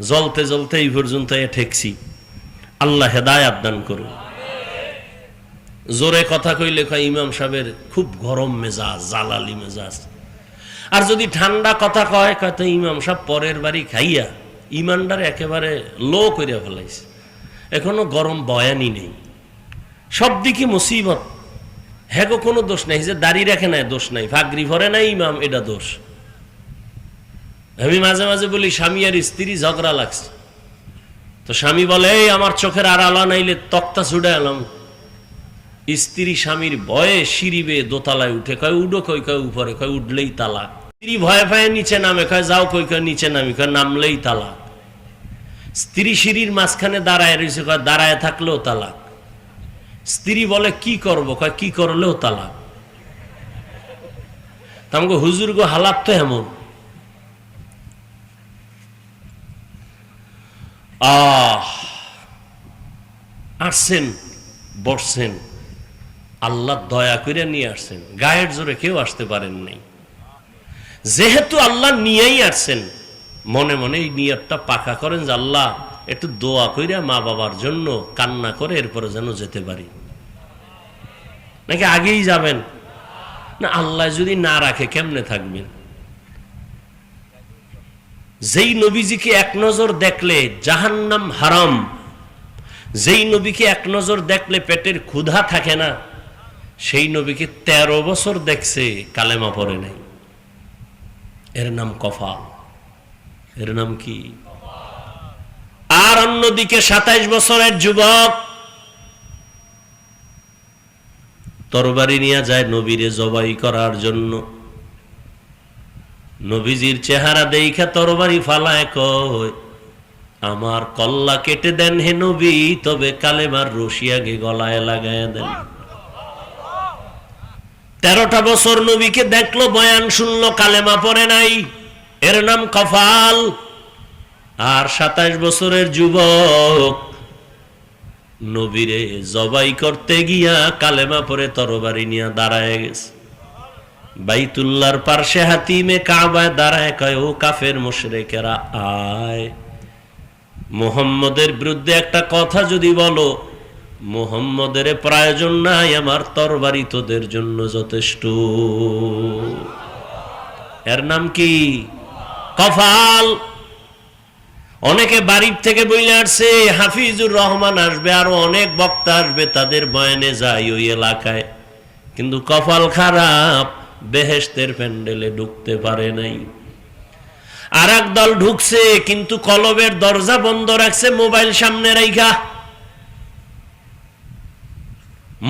জ্বলতে জ্বলতে এই পর্যন্ত ঠেকছি। আল্লাহ হেদায়েত দান করুন। জোরে কথা কইলে কয় ইমাম সাহেবের খুব গরম মেজাজ, জালালি মেজাজ। আর যদি ঠান্ডা কথা কয় তো ইমাম সাহেব পরের বাড়ি খাইয়া ইমানদার একেবারে লো করে ফেলাইছে, এখনো গরম বয়ানই নেই। সব দিকে মুসিবত। হ্যাঁ গো, কোনো দোষ নাই, যে দাড়ি রাখে নাই দোষ নাই, ফাগরি ভরে নাই ইমাম, এটা দোষ। আমি মাঝে মাঝে বলি স্বামী আর স্ত্রী ঝগড়া লাগছে, তো স্বামী বলে এই আমার চোখের আড়ালা নাইলে তক্তা ছুটে এলাম। স্ত্রী স্বামীর ভয়ে সিঁড়ি বেয়ে দোতলায় উঠে, কয় উডো, কয় কয় উপরে, কয় উঠলেই তালাক। স্ত্রী ভয়ে ভয়ে নিচে নামে, কয় যাও, কই কয় নিচে নামি, কয় নামলেই তালাক। স্ত্রী সিঁড়ির মাঝখানে দাঁড়ায় রয়েছে, কয় দাঁড়ায় থাকলেও তালাক। স্ত্রী বলে কি করব, কয় কি করলেও তালাক। তামগো হুজুর গো, হালাত তো এমন। আসছেন, বসছেন, আল্লাহ দয়া করে নিয়ে আসছেন, গায়ের জোরে কেউ আসতে পারেন নাই। যেহেতু আল্লাহ নিয়েই আসছেন, মনে মনে এই নিয়তটা পাকা করেন যে আল্লাহ একটু দোয়া কইরা মা বাবার জন্য কান্না করে এরপরে যেন যেতে পারি। নাকি আগেই যাবেন? না, আল্লাহ যদি না রাখে কেমনে থাকবেন? যেই নবীজিকে এক নজর দেখলে জাহান্নাম হারাম, যেই নবীকে এক নজর দেখলে পেটের ক্ষুধা থাকে না, সেই নবীকে 13 বছর দেখছে, কালেমা পড়ে নাই। এর নাম কফা। এর নাম কি? আর অন্যদিকে 27 বছরের যুবক তরবারি নিয়ে যায় নবীরে জবাই করার জন্য। নবীজির চেহারা দেখা তরবারি ফালায়, কয় আমার কল্লা কেটে দেন হে নবী, তবে কালেমার রশি আগে গলায় লাগায় দেন। 13টা বছর নবীকে দেখলো, বয়ান শুনলো, কালেমা পড়ে নাই, এর নাম কফাল। আর 27 বছরের যুবক নবীরে জবাই করতে গিয়া কালেমা পড়ে তরবারি নিয়ে দাঁড়ায় গেছে। বাইতুল্লাহর পার্শ্বে হাতিমে কাবায় দাঁড়ায়, কয় ও কাফের মুশরিকেরা, আয় মুহাম্মদের বিরুদ্ধে একটা কথা যদি বলো, মুহাম্মদের প্রয়োজন নাই, আমার তরবারি তোদের জন্য যথেষ্ট। এর নাম কি? কফাল। অনেকে বাড়ির থেকে বইলে আসছে হাফিজুর রহমান আসবে, আরো অনেক বক্তা আসবে, তাদের বয়ানে যাই ওই এলাকায়, কিন্তু কপাল খারাপ, বেহেশতের প্যান্ডেলে ঢুকতে পারে নাই। আর এক দল ঢুকছে, কিন্তু কলবের দরজা বন্ধ রাখছে, মোবাইল সামনে রাইখা।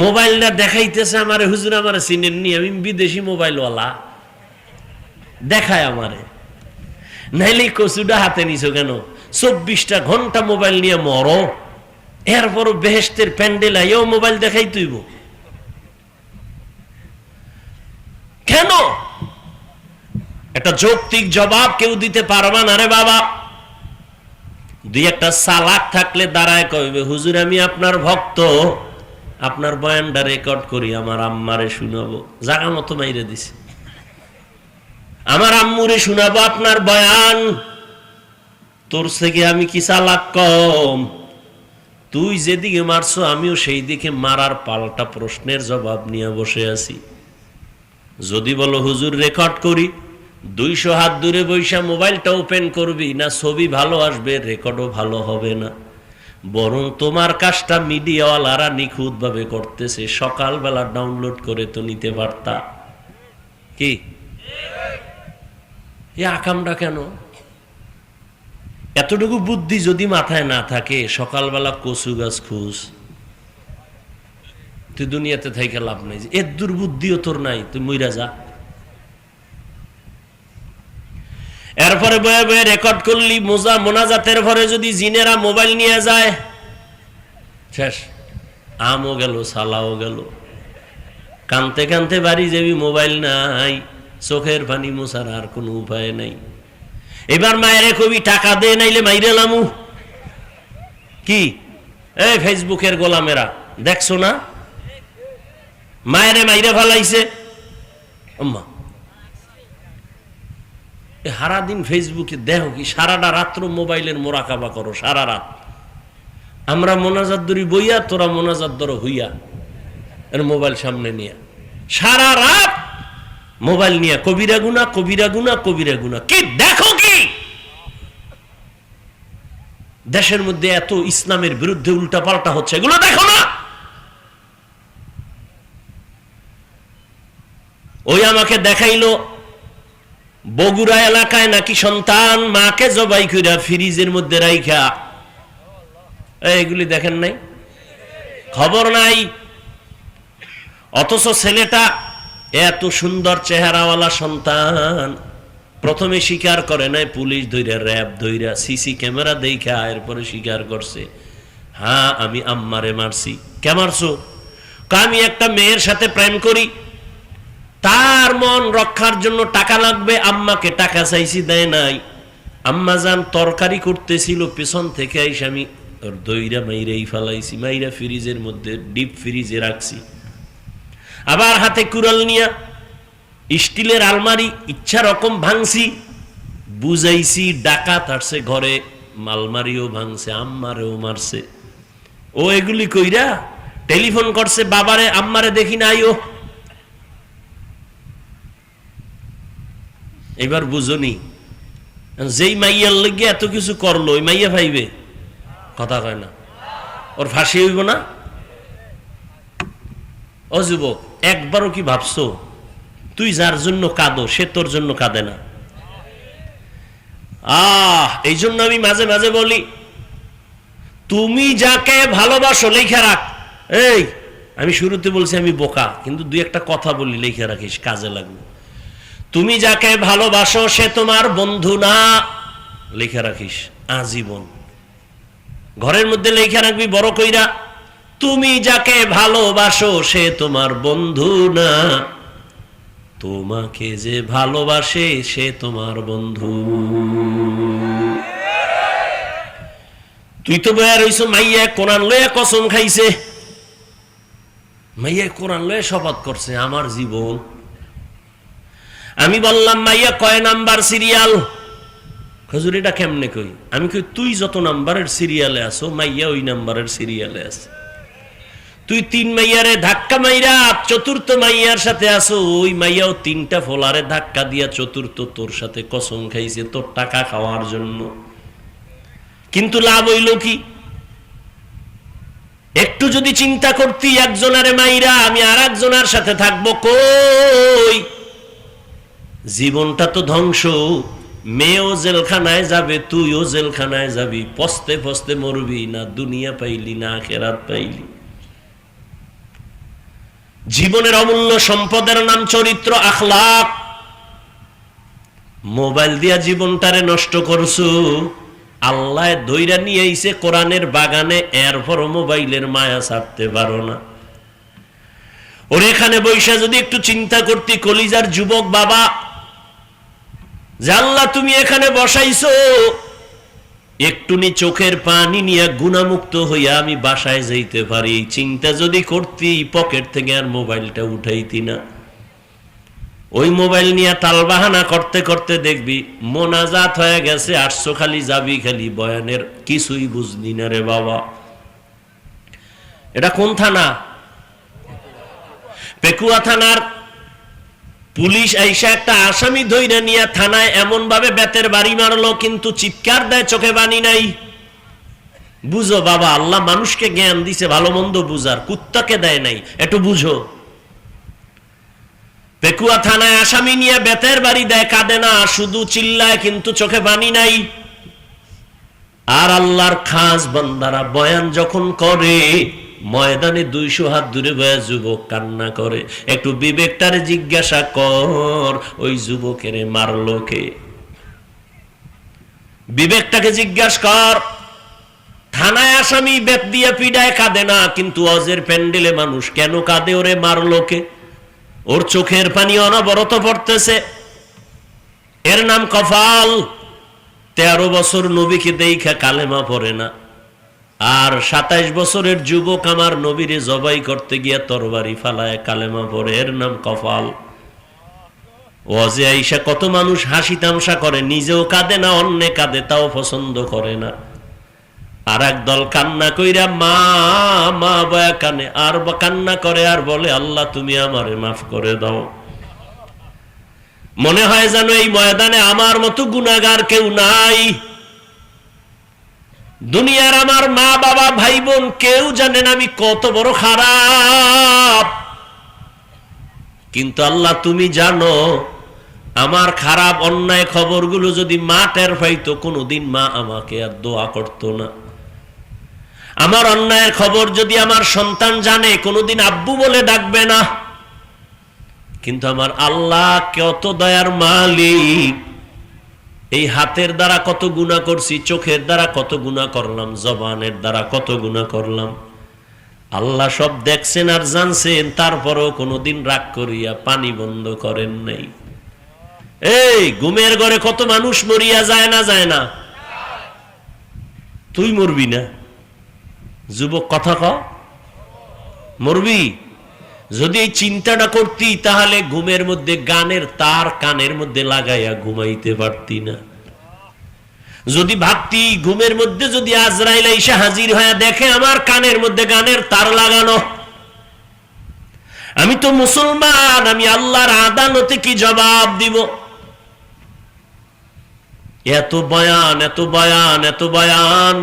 মোবাইলটা দেখাইতেছে আমারে, হুজুর আমারে চিনেননি, আমি বিদেশি মোবাইলওয়ালা, দেখায় আমারে। নাইলে কচুটা হাতে নিছো কেন? 24টা ঘন্টা মোবাইল নিয়ে মরো, এরপরও বেহেশতের প্যান্ডেল আইও মোবাইল দেখাই তুইব কেন? একটা যৌক্তিক জবাব কেউ দিতে পারবা না রে বাবা। দুই একটা সালাক থাকলে দাঁড়ায় কইবে, হুজুর আমি আপনার ভক্ত, আপনার বয়ানটা রেকর্ড করি, আমার আম্মারে শুনাবো। জাগা মতো মাইরে দিছে, আমার আম্মুরে শুনাবো আপনার বয়ান। তোর থেকে আমি কি চালাক কম? তুই যেদিকে মারছো আমিও সেই দিকে মারার পাল্টা প্রশ্নের জবাব নিয়ে বসে আছি। যদি বলো হুজুর রেকর্ড করি, 200 হাত দূরে বৈশা মোবাইলটা ওপেন করবি না, ছবি ভালো আসবে, রেকর্ডও ভালো হবে না। বরং তোমার কাজটা মিডিয়াওয়ালারা নিখুঁত ভাবে করতেছে, সকালবেলা ডাউনলোড করে তো নিতে পারতা। কি এই আকামটা কেন? এতটুকু বুদ্ধি যদি মাথায় না থাকে, সকালবেলা কচু গাছ খুঁজ, তুই দুনিয়াতে থেকে লাভ নাই। এর দুর্বুদ্ধিও তোর নাই, তুই মইরা যা। এরপরে বয়ে বয়ে রেকর্ড করলি, মোনাজাতের পরে যদি জিনেরা মোবাইল নিয়ে যায়, শেষ, আমও গেল, সালাও গেল। কানতে কানতে বাড়ি যাবি, মোবাইল নাই, চোখের পানি মোছার আর কোনো উপায় নাই। এবার মায়েরে কবি টাকা দে, নাইলে মাইরে লামু। কি এই ফেসবুকের গোলামেরা দেখছো না, মায়েরে মাইরে ফেলাইছে। আম্মা সারা দিন ফেসবুকে দেখো কি, সারাটা রাত্র মোবাইলের মোরাকাবা করো সারা রাত। আমরা মোনাজাত ধরি বইয়া, তোরা মোনাজাত ধরো হইয়া, এর মোবাইল সামনে নিয়ে সারা রাত মোবাইল নিয়ে কবিরা গুনা, কবিরা গুনা, কবিরা গুনা। কি দেখো কি দেশের মধ্যে এত ইসলামের বিরুদ্ধে উল্টা পাল্টা হচ্ছে, এগুলো দেখো না? ওই আমাকে দেখাইলো বগুড়া এলাকায় নাকি সন্তান মাকে জবাই কইরা ফ্রিজের মধ্যে রাইখা, এগুলি দেখেন নাই? খবর নাই। অথচ ছেলেটা এত সুন্দর চেহারাওয়ালা সন্তান, প্রথমে স্বীকার করে নাই, পুলিশ ধইরা, র্যাব ধইরা, সিসি ক্যামেরা দেখা এরপরে স্বীকার করছে, হ্যাঁ আমি আম্মারে মারছি। কে মারছো? আমি একটা মেয়ের সাথে প্রেম করি, তার মন রক্ষার জন্য টাকা লাগবে, আম্মাকে টাকা চাইছি, দেয় নাই। আম্মা যান তরকারি করতেছিল, পেছন থেকে আইসা আমি দইরা মাইরাই ফেলাইছি, মাইরা ফ্রিজের মধ্যে ডিপ ফ্রিজে রাখছি। আবার হাতে কুড়াল নিয়া স্টিলের আলমারি ইচ্ছা রকম ভাঙছি, বুঝাইছি ডাকাত আসছে ঘরে, আলমারিও ভাঙছে, আম্মারেও মারছে। ও এগুলি কইরা টেলিফোন করছে বাবারে, আম্মারে দেখি নাই। ও এবার বুঝনি, যেই মাইয়ার লেগে এত কিছু করলো, ওই মাইয়া ভাইবে, কথা কয় না, ওর ফাঁসি হইব না? ও যুবক, একবারও কি ভাবছো তুই যার জন্য কাঁদো সে তোর জন্য কাঁদে না? এই জন্য আমি মাঝে মাঝে বলি, তুমি যাকে ভালোবাসো লেখা রাখ। এই আমি শুরুতে বলছি আমি বোকা, কিন্তু দুই একটা কথা বলি, লেখা রাখিস, কাজে লাগবে। তুমি যাকে ভালোবাসো সে তোমার বন্ধু না, লেখা রাখিস আজীবন। ঘরের মধ্যে লেখা রাখবি বড় কইরা, তুমি যাকে ভালোবাসো সে তোমার বন্ধু না, তোমাকে যে ভালোবাসে সে তোমার বন্ধু। তুই তো বয়া রইছো মাইয়া কোরআন লয়ে কসম খাইছে, মাইয়া কোরআন লয়ে শপথ করছে আমার জীবন। আমি বললাম মাইয়া কয় নাম্বার সিরিয়াল? হুজুর এটা কেমনে কই? আমি কই তুই যত নাম্বারের সিরিয়ালে আছো, মাইয়া ওই নাম্বারের সিরিয়ালে আছে। তুই 3 মাইয়ারে ধাক্কা মাইরা 4র্থ মাইয়ার সাথে আছো, ওই মাইয়াও 3টা ফোলারে ধাক্কা দিয়া 4র্থ তোর সাথে কসম খাইছে তোর টাকা খাওয়ার জন্য। কিন্তু লাভ হইল কি? একটু যদি চিন্তা করতি, একজনারে মাইরা আমি আর একজনের সাথে থাকবো, কই জীবনটা তো ধ্বংস। মেয়েও জেলখানায় যাবে, তুইও জেলখানায় যাবি, পস্তে পস্তে মরবি, না দুনিয়া পাইলি না আখিরাত পাইলি। জীবনের অমূল্য সম্পদের নাম চরিত্র, আখলাক। মোবাইল দিয়া জীবনটারে নষ্ট করছো। আল্লাহ দইরা নিয়ে আইছে কোরআনের বাগানে, এরপর মোবাইলের মায়া ছাড়তে পারো না। ওর এখানে বৈশা যদি একটু চিন্তা করতি কলিজার যুবক বাবা, যে আল্লাহ তুমি এখানে বসাইছো, একটুনি চোখের পানি নিয়ে গুনাহমুক্ত হইয়া আমি বাসায় যাইতে পারি, চিন্তা যদি করতি, পকেট থেকে আর মোবাইলটা উঠাইতি না। ওই মোবাইল নিয়ে টালবাহানা করতে করতে দেখবি মোনাজাত হয়ে গেছে, আসছো খালি যাবি খালি বয়ানের, কিছুই বুঝলি না রে বাবা। এটা কোন থানা? পেকুয়া থানার পুলিশ আইসা একটা আসামি ধইরা নিয়ে থানায় এমন ভাবে বেতের বাড়ি মারলো, কিন্তু চিৎকার দেয়, চোখে বানি নাই। বুঝো বাবা, আল্লাহ মানুষকে জ্ঞান দিছে ভালো মন্দ বুঝার, কুত্তাকে দেয় নাই, একটু বুঝো। পেকুয়া থানায় আসামি নিয়ে বেতের বাড়ি দেয়, কাঁদে না, শুধু চিল্লায়, কিন্তু চোখে বানি নাই। আর আল্লাহর খাস বান্দারা বয়ান যখন করে, ময়দানে 200 হাত দূরে বয়া যুবক কান্না করে। একটু বিবেকটারে জিজ্ঞাসা কর, ওই যুবকের মারলো কে? বিবেকটাকে জিজ্ঞাসা কর। থানায় আসামি বেত দিয়ে পিডায়, কাঁদে না, কিন্তু অজের প্যান্ডেলে মানুষ কেন কাঁদে? ওরে মারলো কে? ওর চোখের পানি অনবরত পড়তেছে। এর নাম কফাল। 13 বছর নবীকে দেইখা কালেমা পড়ে না, আর 27 বছরের যুবক আমার নবীরে জবাই করতে গিয়া তরবারি ফালায় কালেমা পড়ে। এর নাম কফাল। ওয়াজে আইসা কত মানুষ হাসি তামসা করে, নিজেও কাঁদে না, অন্যে কাঁদে, তাও পছন্দ করে না। আর একদল কান্না কইরা মা মা বয়া কানে, আর কান্না করে, আর বলে আল্লাহ তুমি আমারে মাফ করে দাও। মনে হয় যেন এই ময়দানে আমার মতো গুনাহগার কেউ নাই। দুনিয়ার আমার মা বাবা ভাই বোন কেউ জানেন আমি কত বড় খারাপ, কিন্তু আল্লাহ তুমি জানো। আমার খারাপ অন্যায় খবরগুলো যদি মা টের পাইতো, কোনোদিন মা আমাকে আর দোয়া করতো না। আমার অন্যায়ের খবর যদি আমার সন্তান জানে, কোনোদিন আব্বু বলে ডাকবে না। কিন্তু আমার আল্লাহ কত দয়ার মালিক। এই হাতের দ্বারা কত গুনাহ করছি, চোখের দ্বারা কত গুনাহ করলাম, জবানের দ্বারা কত গুনাহ করলাম, আল্লাহ সব দেখছেন আর জানছেন। তারপরেও কোনোদিন রাগ করিয়া পানি বন্ধ করেন নাই। এই ঘুমের ঘরে কত মানুষ মরিয়া যায় না, যায় না? তুই মরবি না? যুবক কথা ক, মরবি? যদি এই চিন্তাটা করতি, তাহলে ঘুমের মধ্যে গানের তার কানের মধ্যে লাগাইয়া ঘুমাইতে পারতি না। যদি ভাবতি ঘুমের মধ্যে যদি আজরাইল এসে হাজির হয়ে দেখে আমার কানের মধ্যে গানের তার লাগানো, আমি তো মুসলমান, আমি আল্লাহর আদালতে কি জবাব দিব? এত বয়ান, এত বয়ান, এত বয়ান,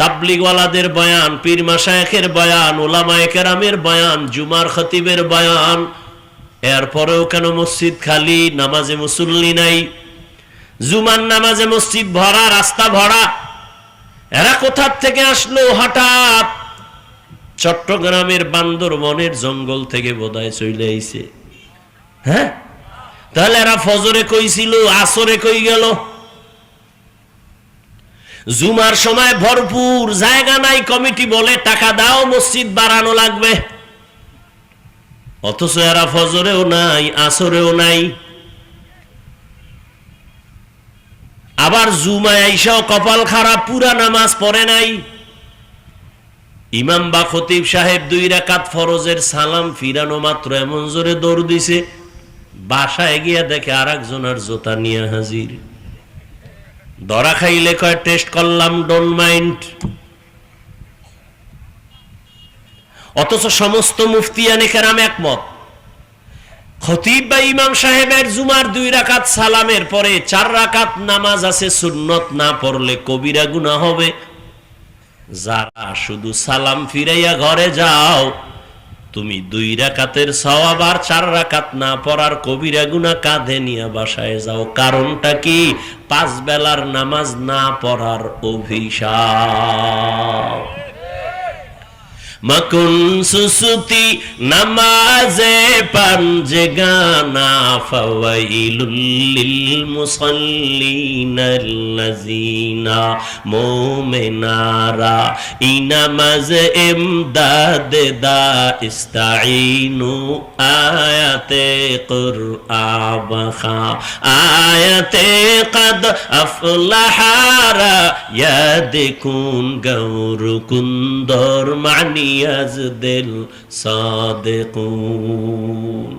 তাবলিগওয়ালাদের বয়ান, পীর মাশায়েখের বয়ান, উলামায়ে কেরামের বয়ান, জুমার খতিবের বয়ান, এরপরেও কেন মসজিদ খালি, নামাজে মুসল্লি নাই? জুমার নামাজে মসজিদ ভরা, রাস্তা ভরা। এরা কোথা থেকে আসলো হঠাৎ? চট্টগ্রামের বান্দরবনের জঙ্গল থেকে বোধহয় চলে আইছে। হ্যাঁ, তাহলে এরা ফজরে কইছিল, আসরে কই গেল? জুমার সময় ভরপুর, জায়গা নাই, কমিটি বলে টাকা দাও মসজিদ বাড়ানো লাগবে, অথচ এরা ফজরেও নাই, আসরেও নাই। আবার জুমায় আইসাও কপাল খারাপ, পুরা নামাজ পড়ে নাই। ইমাম বা খতিব সাহেব 2 রাকাত ফরজের সালাম ফিরানো মাত্র এমন জোরে দৌড় দিছে, বাসায় গিয়া দেখে আর একজনের জোতা নিয়ে হাজির। ধরা খাইলে কয় টেস্ট করলাম, ডোন্ট মাইন্ড। অথচ সমস্ত মুফতিয়ানে কেরাম একমত, খতিব বা ইমাম সাহেবের জুমার 2 রাকাত সালামের পরে 4 রাকাত নামাজ আছে সুন্নত, না পড়লে কবিরা গুনাহ হবে। যারা শুধু সালাম ফিরাইয়া ঘরে যাও, তুমি 2 রাকাতের সওয়াব আর 4 রাকাত না পড়ার কবিরা গুনাহ কাঁধে নিয়ে বাসায় যাও। কারণটা কি? 5 বেলার নামাজ না পড়ার অভিশাপ। মকুন সুসুতি নামাজে পাঞ্জে গানা ফাওয়াইলুল লিল মুসাল্লিনাল্লাযিনা মুমিনারা ইনামাজ ইমদাদ দা ইস্তাইনু আয়াতে কুরআন আয়াতে কদ আফলাহারা ইয়াদকুন গৌরকুন্দর মানি দিল সাদিকুন।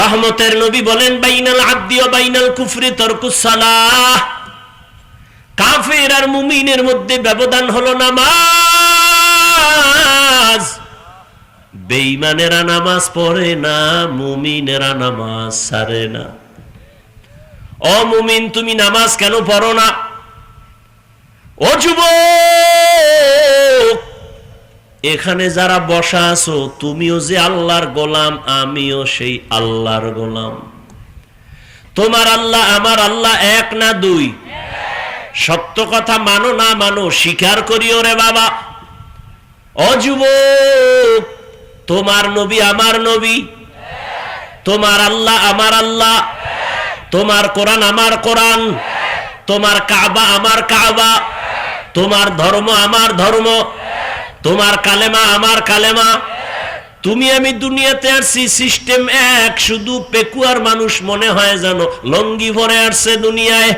রহমতের নবী বলেন বাইনাল আবদি ওয়া বাইনাল কুফরি তারকুস সালাহ। কাফের আর মুমিনের মধ্যে ব্যবধান হলো নামাজ। বেঈমানেরা নামাজ পড়ে না, মুমিনেরা নামাজ ছাড়ে না। ও মুমিন, তুমি নামাজ কেন পড়ো না? ও যুবক, এখানে যারা বসা আছো, তুমিও যে আল্লাহর গোলাম, আমিও সেই আল্লাহর গোলাম। তোমার আল্লাহ আমার আল্লাহ এক না দুই? সত্য কথা মানো না মানো, স্বীকার করিও রে বাবা। ও যুবক, তোমার নবী আমার নবী, তোমার আল্লাহ আমার আল্লাহ, তোমার কোরআন আমার কোরআন, তোমার কাবা আমার কাবা, তোমার ধর্ম আমার ধর্ম, তোমার কালেমা আমার কালেমা। তুমি আমি দুনিয়াতে আসছি, সিস্টেম এক, শুধু পেকুয়ার মানুষ মনে হয় জানো লঙ্গি ভরে আসছে দুনিয়ায়।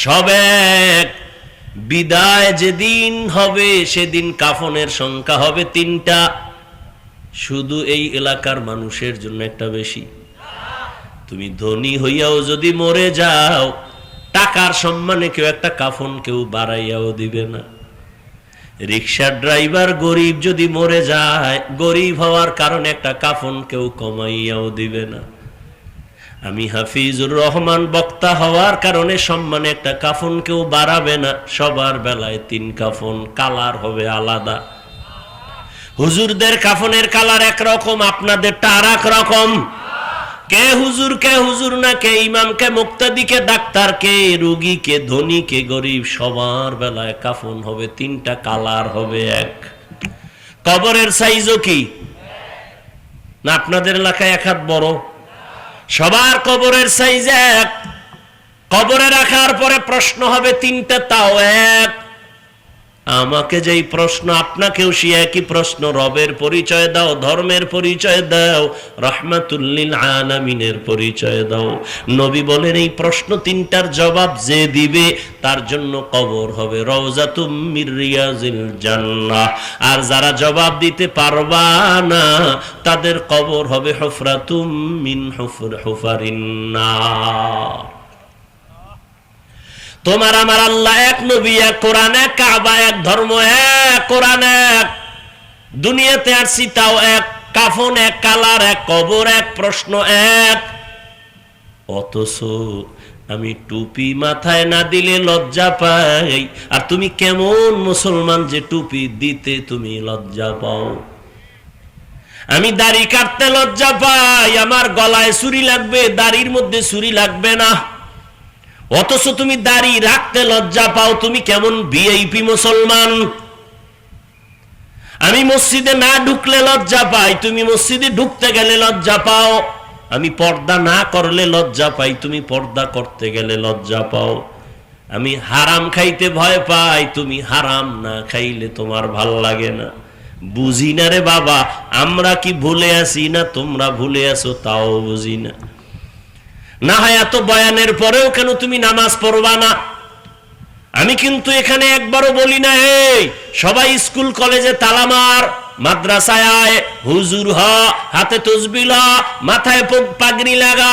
সব এক। বিদায় যেদিন হবে সেদিন কাফনের সংখ্যা হবে 3টা। শুধু এই এলাকার মানুষের জন্য একটা বেশি। তুমি ধনী হইয়াও যদি মরে যাও, টাকার সম্মানে কেউ একটা কাফন কেউ বাড়াইয়াও দিবে না। রিক্সার ড্রাইভার গরিব যদি মরে যায়, গরিব হওয়ার কারণে একটা কাফন কেউ কমাইয়াও দিবে না। আমি হাফিজুর রহমান বক্তা হওয়ার কারণে সম্মানে একটা কাফন কেউ বাড়াবে না। সবার বেলায় 3 কাফন, কালার হবে আলাদা। হুজুরদের কাফনের কালার একরকম, আপনাদেরটা আর এক রকম। কে হুজুর না, কে ইমাম, কে মুক্তাদি, কে ডাক্তার, কে রোগী, কে ধনী, কে গরিব, সবার বেলায় কাফন হবে 3টা, কালার হবে এক। কবরের সাইজও কি না? আপনাদের এলাকায় 1 হাত বড়। সবার কবরের সাইজ এক। কবরে রাখার পরে প্রশ্ন হবে 3টা, তাও এক। আমাকে যেই প্রশ্ন, আপনাকেও সে একই প্রশ্ন। রবের পরিচয় দাও, ধর্মের পরিচয় দাও, রাহমাতুল লিল আলামিনের পরিচয় দাও। নবী বলেন এই প্রশ্ন 3টার জবাব যে দিবে তার জন্য কবর হবে রওজাতুম মির রিয়াজিল জান্নাহ। আর যারা জবাব দিতে পারবা না, তাদের কবর হবে হুফরাতুম মিন হুফারিন নার। তোমার আমার আল্লাহ এক, নবী এক, কোরআন এক, কাবা এক, ধর্ম এক, কোরআন এক। দুনিয়াতে আসছি তাও এক, কাফন এক, কালার এক, কবর এক, প্রশ্ন এক। অথচ আমি টুপি মাথায় না দিলে লজ্জা পাই। আর তুমি কেমন মুসলমান যে টুপি দিতে তুমি লজ্জা পাও? আমি দাড়ি কাটতে লজ্জা পাই, আমার গলায় ছুরি লাগবে, দাড়ির মধ্যে ছুরি লাগবে না। অথচ তুমি দাড়ি রাখতে লজ্জা পাও। তুমি কেমন ভিআইপি মুসলমান? আমি মসজিদে না ঢুকলে লজ্জা পাই, তুমি মসজিদে ঢুকতে গেলে লজ্জা পাও। আমি পর্দা না করলে লজ্জা পাই, তুমি পর্দা করতে গেলে লজ্জা পাও। আমি হারাম খাইতে ভয় পাই, তুমি হারাম না খাইলে তোমার ভাল লাগে না। বুঝি না রে বাবা, আমরা কি ভুলে আছি না তোমরা ভুলে আছো তাও বুঝি না। না হয় এত বয়ানের পরেও কেন তুমি নামাজ পড়বা না? আমি কিন্তু এখানে একবারও বলি না এই সবাই স্কুল কলেজে তালা মার, মাদ্রাসায় আয়, হুজুর হ, হাতে তসবিহ, মাথায় পাগড়ি লাগা।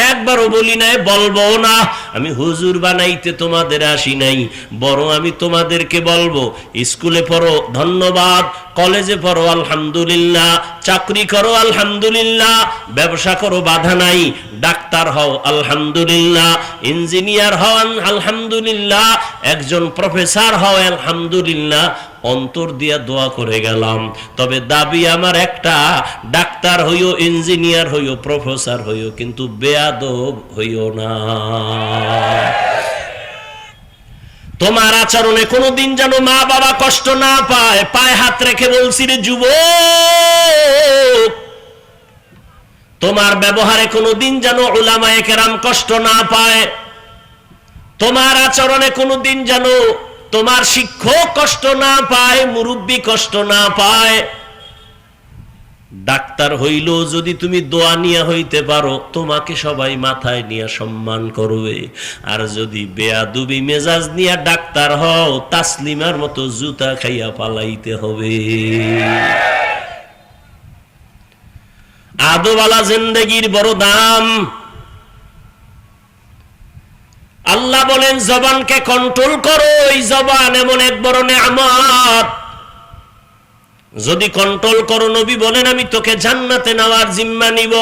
একবারও বলি নাই, বলবো না। আমি হুজুর বানাইতে তোমাদের আসি নাই, বরং আমি তোমাদেরকে বলবো স্কুলে পড়ো ধন্যবাদ, কলেজে পড়ো আলহামদুলিল্লাহ, চাকরি করো আলহামদুলিল্লাহ, ব্যবসা করো বাধা নাই, ডাক্তার হও আলহামদুলিল্লাহ, ইঞ্জিনিয়ার হও আলহামদুলিল্লাহ, একজন প্রফেসর হও আলহামদুলিল্লাহ। অন্তর দিয়া দোয়া করে গেলাম। তবে দাবি আমার একটা, ডাক্তার হইও, ইঞ্জিনিয়ার হইও, প্রফেসর হইও, কিন্তু বেয়াদব হইও না। তোমার আচরণে কোনোদিন যেন মা বাবা কষ্ট না পায়। পায়ে হাত রেখে বলছি রে যুবক, তোমার ব্যবহারে কোনোদিন যেন উলামায়ে কেরাম কষ্ট না পায়। তোমার আচরণে কোনোদিন যেন তোমার শিক্ষক কষ্ট না পায়, মুরব্বী কষ্ট না পায়। ডাক্তার হইল যদি তুমি দোয়া নিয়ে হইতে পারো, তোমাকে সবাই মাথায় নিয়ে সম্মান করবে। আর যদি বেয়াদবি মেজাজ নিয়ে ডাক্তার হও, তাসলিমার মতো জুতা খাইয়া পালাইতে হবে। আদবওয়ালা জিন্দেগির বড় দাম। আল্লাহ বলেন জবানকে কন্ট্রোল করো। এই জবান এমন এক বড় নেয়ামত, যদি কন্ট্রোল করো, নবী বলেন আমি তোকে জান্নাতে নেওয়ার জিম্মা নিব।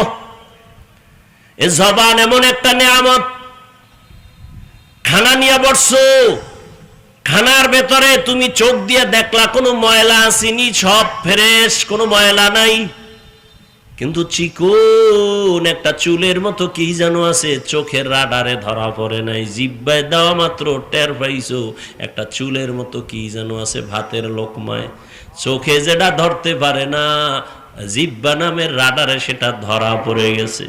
এ জবান এমন একটা নেয়ামত। খানা নিয়ে বসছো, খানার ভেতরে তুমি চোখ দিয়ে দেখলা কোনো ময়লা আসেনি, সব ফ্রেশ, কোনো ময়লা নাই। কিন্তু চিকন একটা চুলের মতো কি যেন আছে, চোখের রাডারে ধরা পড়ে নাই। জিহ্বায় দেওয়া মাত্র টের পাইছো একটা চুলের মতো কি যেন আছে ভাতের লোকমায়। চোখে যেটা ধরতে পারে না, জিহ্বা নামের রাডারে সেটা ধরা পড়ে গেছে।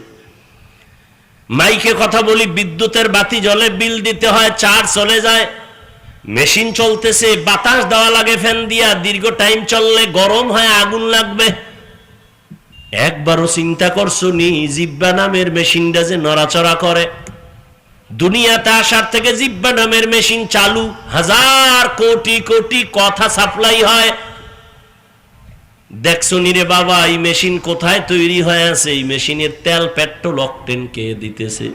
মাইকে কথা বলি, বিদ্যুতের বাতি জ্বলে, বিল দিতে হয়, চার্জ চলে যায়। মেশিন চলতেছে, বাতাস দেওয়া লাগে ফ্যান দিয়া, দীর্ঘ টাইম চললে গরম হয়, আগুন লাগবে। একবারও চিন্তা করছো নি জিহ্বা নামের মেশিনটা যে নড়াচড়া করে? দুনিয়াতে আসার থেকে জিহ্বা নামের মেশিন চালু, হাজার কোটি কোটি কথা সাপ্লাই হয়। দেখছো নি রে বাবা এই মেশিন কোথায় তৈরি হয়ে আছে? এই মেশিনের তেল পেট্রোল অকটেন কে দিতেছে?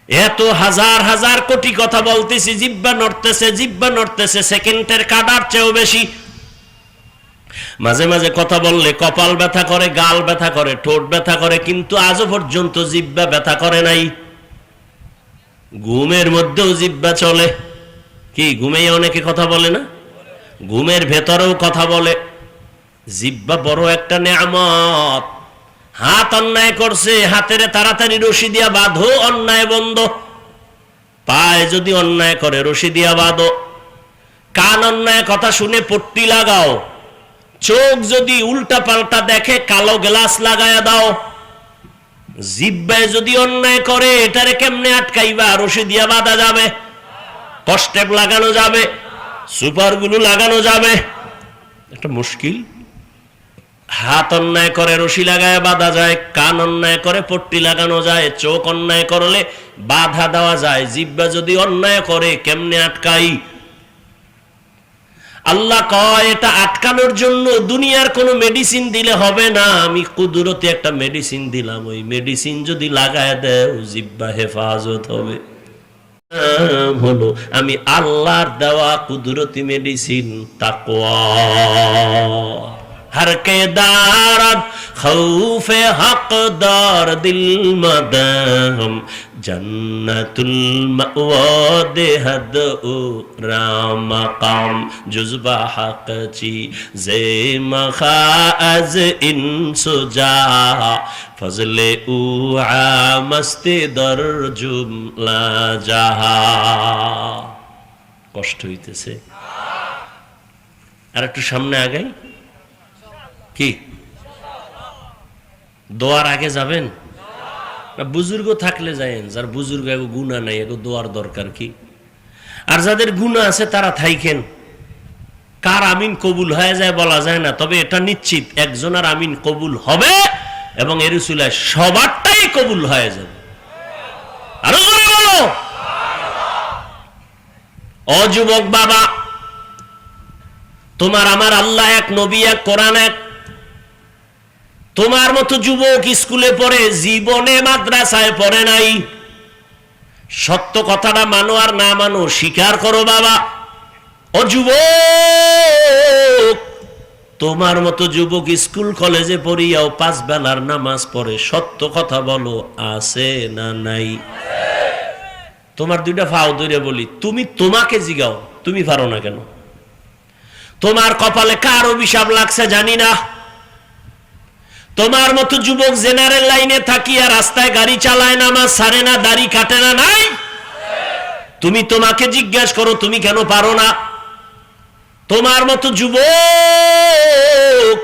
এত হাজার হাজার কোটি কথা বলতেছি, জিহ্বা নড়তেছে, জিহ্বা নড়তেছে, সেকেন্ডের কাটার চেয়েও বেশি। মাঝে মাঝে কথা বললে কপাল ব্যথা করে, গাল ব্যথা করে, ঠোঁট ব্যথা করে, কিন্তু আজও পর্যন্ত জিহ্বা ব্যথা করে নাই। ঘুমের মধ্যেও জিহ্বা চলে। কি ঘুমেই অনেকে কথা বলে না? ঘুমের ভেতরেও কথা বলে। জিহ্বা বড় একটা নেয়ামত। হাত অন্যায় করছে, হাতের তাড়াতাড়ি রশি দিয়া বাঁধো, অন্যায় বন্ধ। পায়ে যদি অন্যায় করে রশি দিয়া বাঁধো। কান অন্যায় কথা শুনে পট্টি লাগাও। চোখ যদি উল্টা পাল্টা দেখে কালো গ্লাস লাগায়া দাও। জিহ্বায় যদি অন্যায় করে এটারে কেমনে আটকাইবা? রশি দিয়া বাঁধা যাবে, কষ্টেপ লাগানো যাবে, সুপার গুলো লাগানো যাবে, একটা মুশকিল। হাত অন্যায় করে রশি লাগায় বাঁধা যায়, কান অন্যায় করে পট্টি লাগানো যায়, চোখ অন্যায় করলে বাধা দেওয়া যায়। জিহ্বা যদি অন্যায় করে কেমনে আটকাই? আল্লাহ কয় এটা আটকানোর জন্য দুনিয়ার কোনো মেডিসিন দিলে হবে না, আমি কুদরতি একটা মেডিসিন দিলাম। ওই মেডিসিন যদি লাগায় দেও জিহ্বা হেফাজত হবে। হলো আমি আল্লাহর দেওয়া কুদরতি মেডিসিন তাকওয়া। हर के दारद खौफे हकदार दिल मदम जन्नतुल मअवा देहद उ रामकाम जुज़बा हक़ची ज़े मखाअज़ इंसुजा फज़ले उ आमस्ते दर जुमला जहा। কষ্ট হইতেছে, আর একটু সামনে আগাই। কি দোয়ার আগে যাবেন না? বুজুর্গ থাকলে যায়েন, যার বুজুর্গ এগো গুনাহ নাই এগো দোয়ার দরকার কি? আর যাদের গুনাহ আছে তারা থাইকেন। কার আমিন কবুল হয়ে যায় বলা যায় না, তবে এটা নিশ্চিত একজনের আমিন কবুল হবে এবং এর উসিলায় সবারটাই কবুল হয়ে যাবে। আরো জোরে বলো। ও যুবক বাবা, তোমার আমার আল্লাহ এক, নবী এক, কোরআন এক। তোমার মতো যুবক স্কুলে পড়ে, জীবনে মাদ্রাসায় পড়ে নাই। সত্য কথাটা মানো আর না মানো স্বীকার করো বাবা। ও যুবক, তোমার মতো যুবক স্কুল কলেজে পড়িয়াও 5 বেলার নামাজ পড়ে, সত্য কথা বলো আছে না নাই? তোমার দুইটা ফাও ধরে বলি, তুমি তোমাকে জিগাও তুমি পারো না কেন? তোমার কপালে কার অভিশাপ লাগছে জানি না। তোমার মতো যুবক জেনারেল লাইনে থাকিয়া রাস্তায় গাড়ি চালায়, নামাজ ছাড়ে না, দাড়ি কাটে না, নাই? তুমি তোমাকে জিজ্ঞাসা করো তুমি কেন পারো না? তোমার মতো যুবক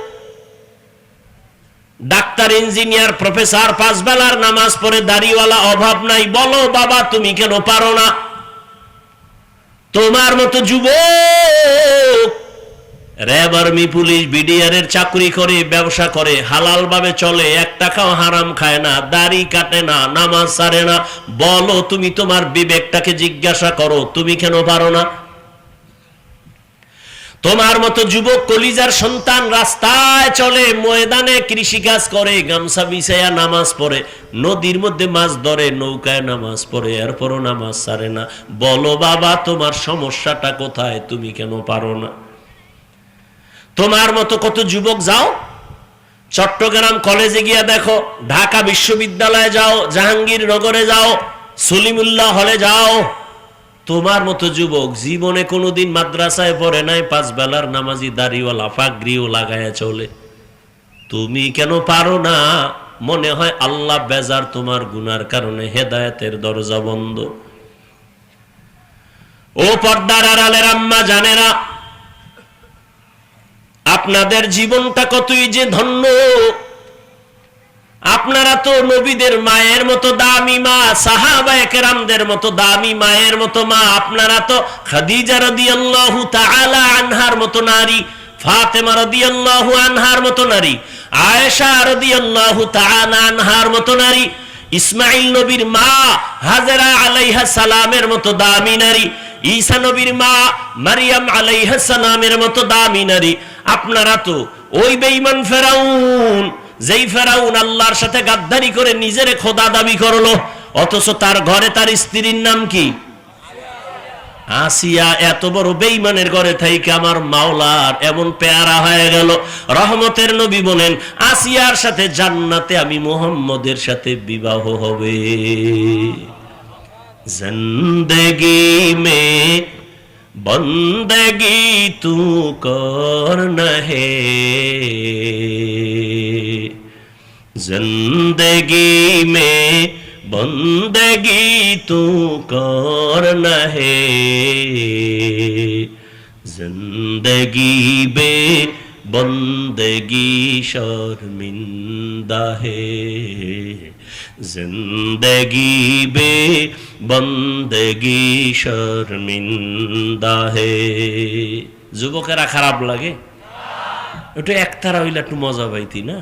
ডাক্তার, ইঞ্জিনিয়ার, প্রফেসর, 5 বেলার নামাজ পড়ে দাড়িওয়ালা, অভাব নাই, বলো বাবা তুমি কেন পারো না? তোমার মতো যুবক র্যাব, আর্মি, পুলিশ, বিডিআর এর চাকরি করে, ব্যবসা করে, হালাল ভাবে চলে, 1 টাকাও হারাম খায় না, দাড়ি কাটে না, নামাজ ছাড়ে না, বলো তুমি তোমার বিবেকটাকে জিজ্ঞাসা করো তুমি কেন পারো না? তোমার মতো যুবক কলিজার সন্তান রাস্তায় চলে, ময়দানে কৃষিকাজ করে, গামছা বিছায়া নামাজ পড়ে, নদীর মধ্যে মাছ ধরে, নৌকায় নামাজ পড়ে, এরপরও নামাজ ছাড়ে না, বলো বাবা তোমার সমস্যাটা কোথায়? তুমি কেন পারো না? তোমার মতো কত যুবক যাও চট্টগ্রাম কলেজে গিয়া দেখো, ঢাকা বিশ্ববিদ্যালয়ে যাও, জাহাঙ্গীরনগরে যাও, সলিমুল্লাহ হলে যাও, তোমার মতো যুবক জীবনে কোনোদিন মাদ্রাসায় পড়ে নাই, 5 বেলার নামাজি, দাড়িওয়ালা, পাগড়িও লাগায়া চলে, তুমি কেন পারো না? মনে হয় আল্লাহ বেজার তোমার গুনার কারণে, হেদায়েতের দরজা বন্ধ। ও পর্দার আড়ালের আম্মা জানেরা, আপনাদের জীবনটা কতই যে ধন্য। আপনারা তো নবীদের মায়ের মতো দামি মা, সাহাবায়ে কেরামদের মতো দামি মায়ের মতো মা, আপনারা তো খাদিজা রাদিয়াল্লাহু তাআলা আনহার মতো নারী, ফাতেমা রাদিয়াল্লাহু আনহার মতো নারী, আয়েশা রাদিয়াল্লাহু তাআলা আনহার মতো নারী, ইসমাঈল নবীর মা হাজেরা আলাইহা সালামের মতো দামি নারী, ঈসা নবীর মা মারিয়াম আলাইহা সালামের মতো দামি নারী। আপনারা তো ওই বেঈমান ফেরাউন, যেই ফেরাউন আল্লাহর সাথে গাদ্দারি করে নিজেরে খোদা দাবি করলো, অথচ তার ঘরে তার স্ত্রীর নাম কি? আসিয়া। এত বড় বেঈমানের ঘরে থাইকে আমার মাওলার এমন পেয়ারা হয়ে গেল। রহমতের নবী বলেন, আসিয়ার সাথে জান্নাতে আমি মুহাম্মদের সাথে বিবাহ হবে। জিন্দেগি মে বন্দেগি তু করনা হে, जिंदगी में बंदगी तू करना है, जिंदगी बे बंदगी शर्मिंदा है, जिंदगी बे बंदगी शर्मिंदा है। যুবকেরা খারাপ লাগে? একটু একতারা হইলে একটু মজা পাইতি না?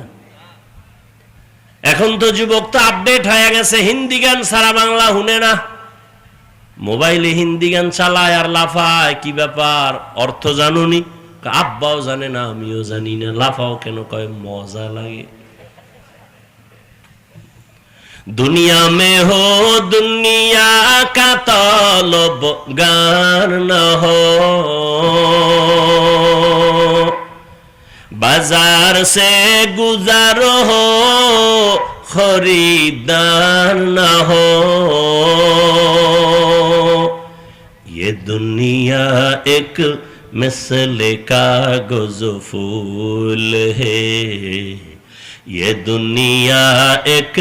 এখন তো যুবক তো আপডেট হয়ে গেছে, হিন্দি গান সারা বাংলা শুনে না, মোবাইলে হিন্দি গান চালায় আর লাফায়। কি ব্যাপার, অর্থ জানুনি? আব্বাও জানে না, আমিও জানি না। লাফাও কেন? কয় মজা লাগে। দুনিয়া মে হো দুনিয়া কা তলব গার না হো, बाजार से गुजर हो खरीदार न हो, ये दुनिया एक मिसल कागज फूल है, ये दुनिया एक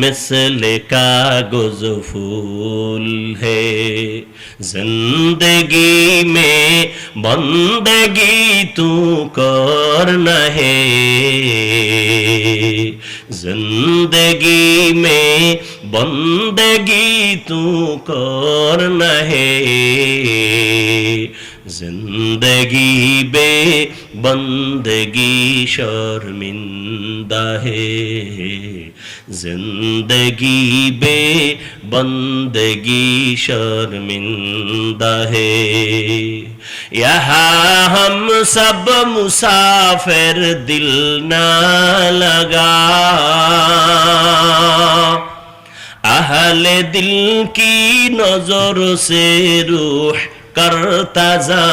मिसल कागज फूल है, जिंदगी में बंदगी तू करना है, जिंदगी में बंदगी तू करना है, जिंदगी बे बंदगी शर्मिंदा है, जिंदगी बे बंदगी शर्मिंदा है। यहाँ हम सब मुसाफिर, दिल ना लगा, अहले दिल की नजर से रूह करता जा,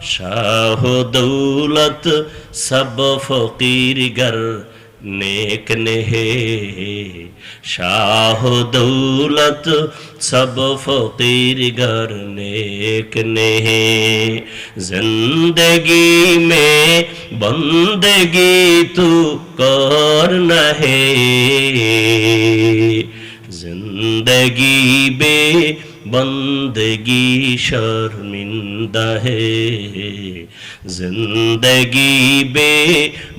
शाह दौलत सब फकीर गर नेक ने है, शाह दौलत सब फकीर गर नेक ने है, जिंदगी में बंदगी तू करना है, जिंदगी जिंदगी बे बंदगी शर्मिंदा है, जिंदगी बे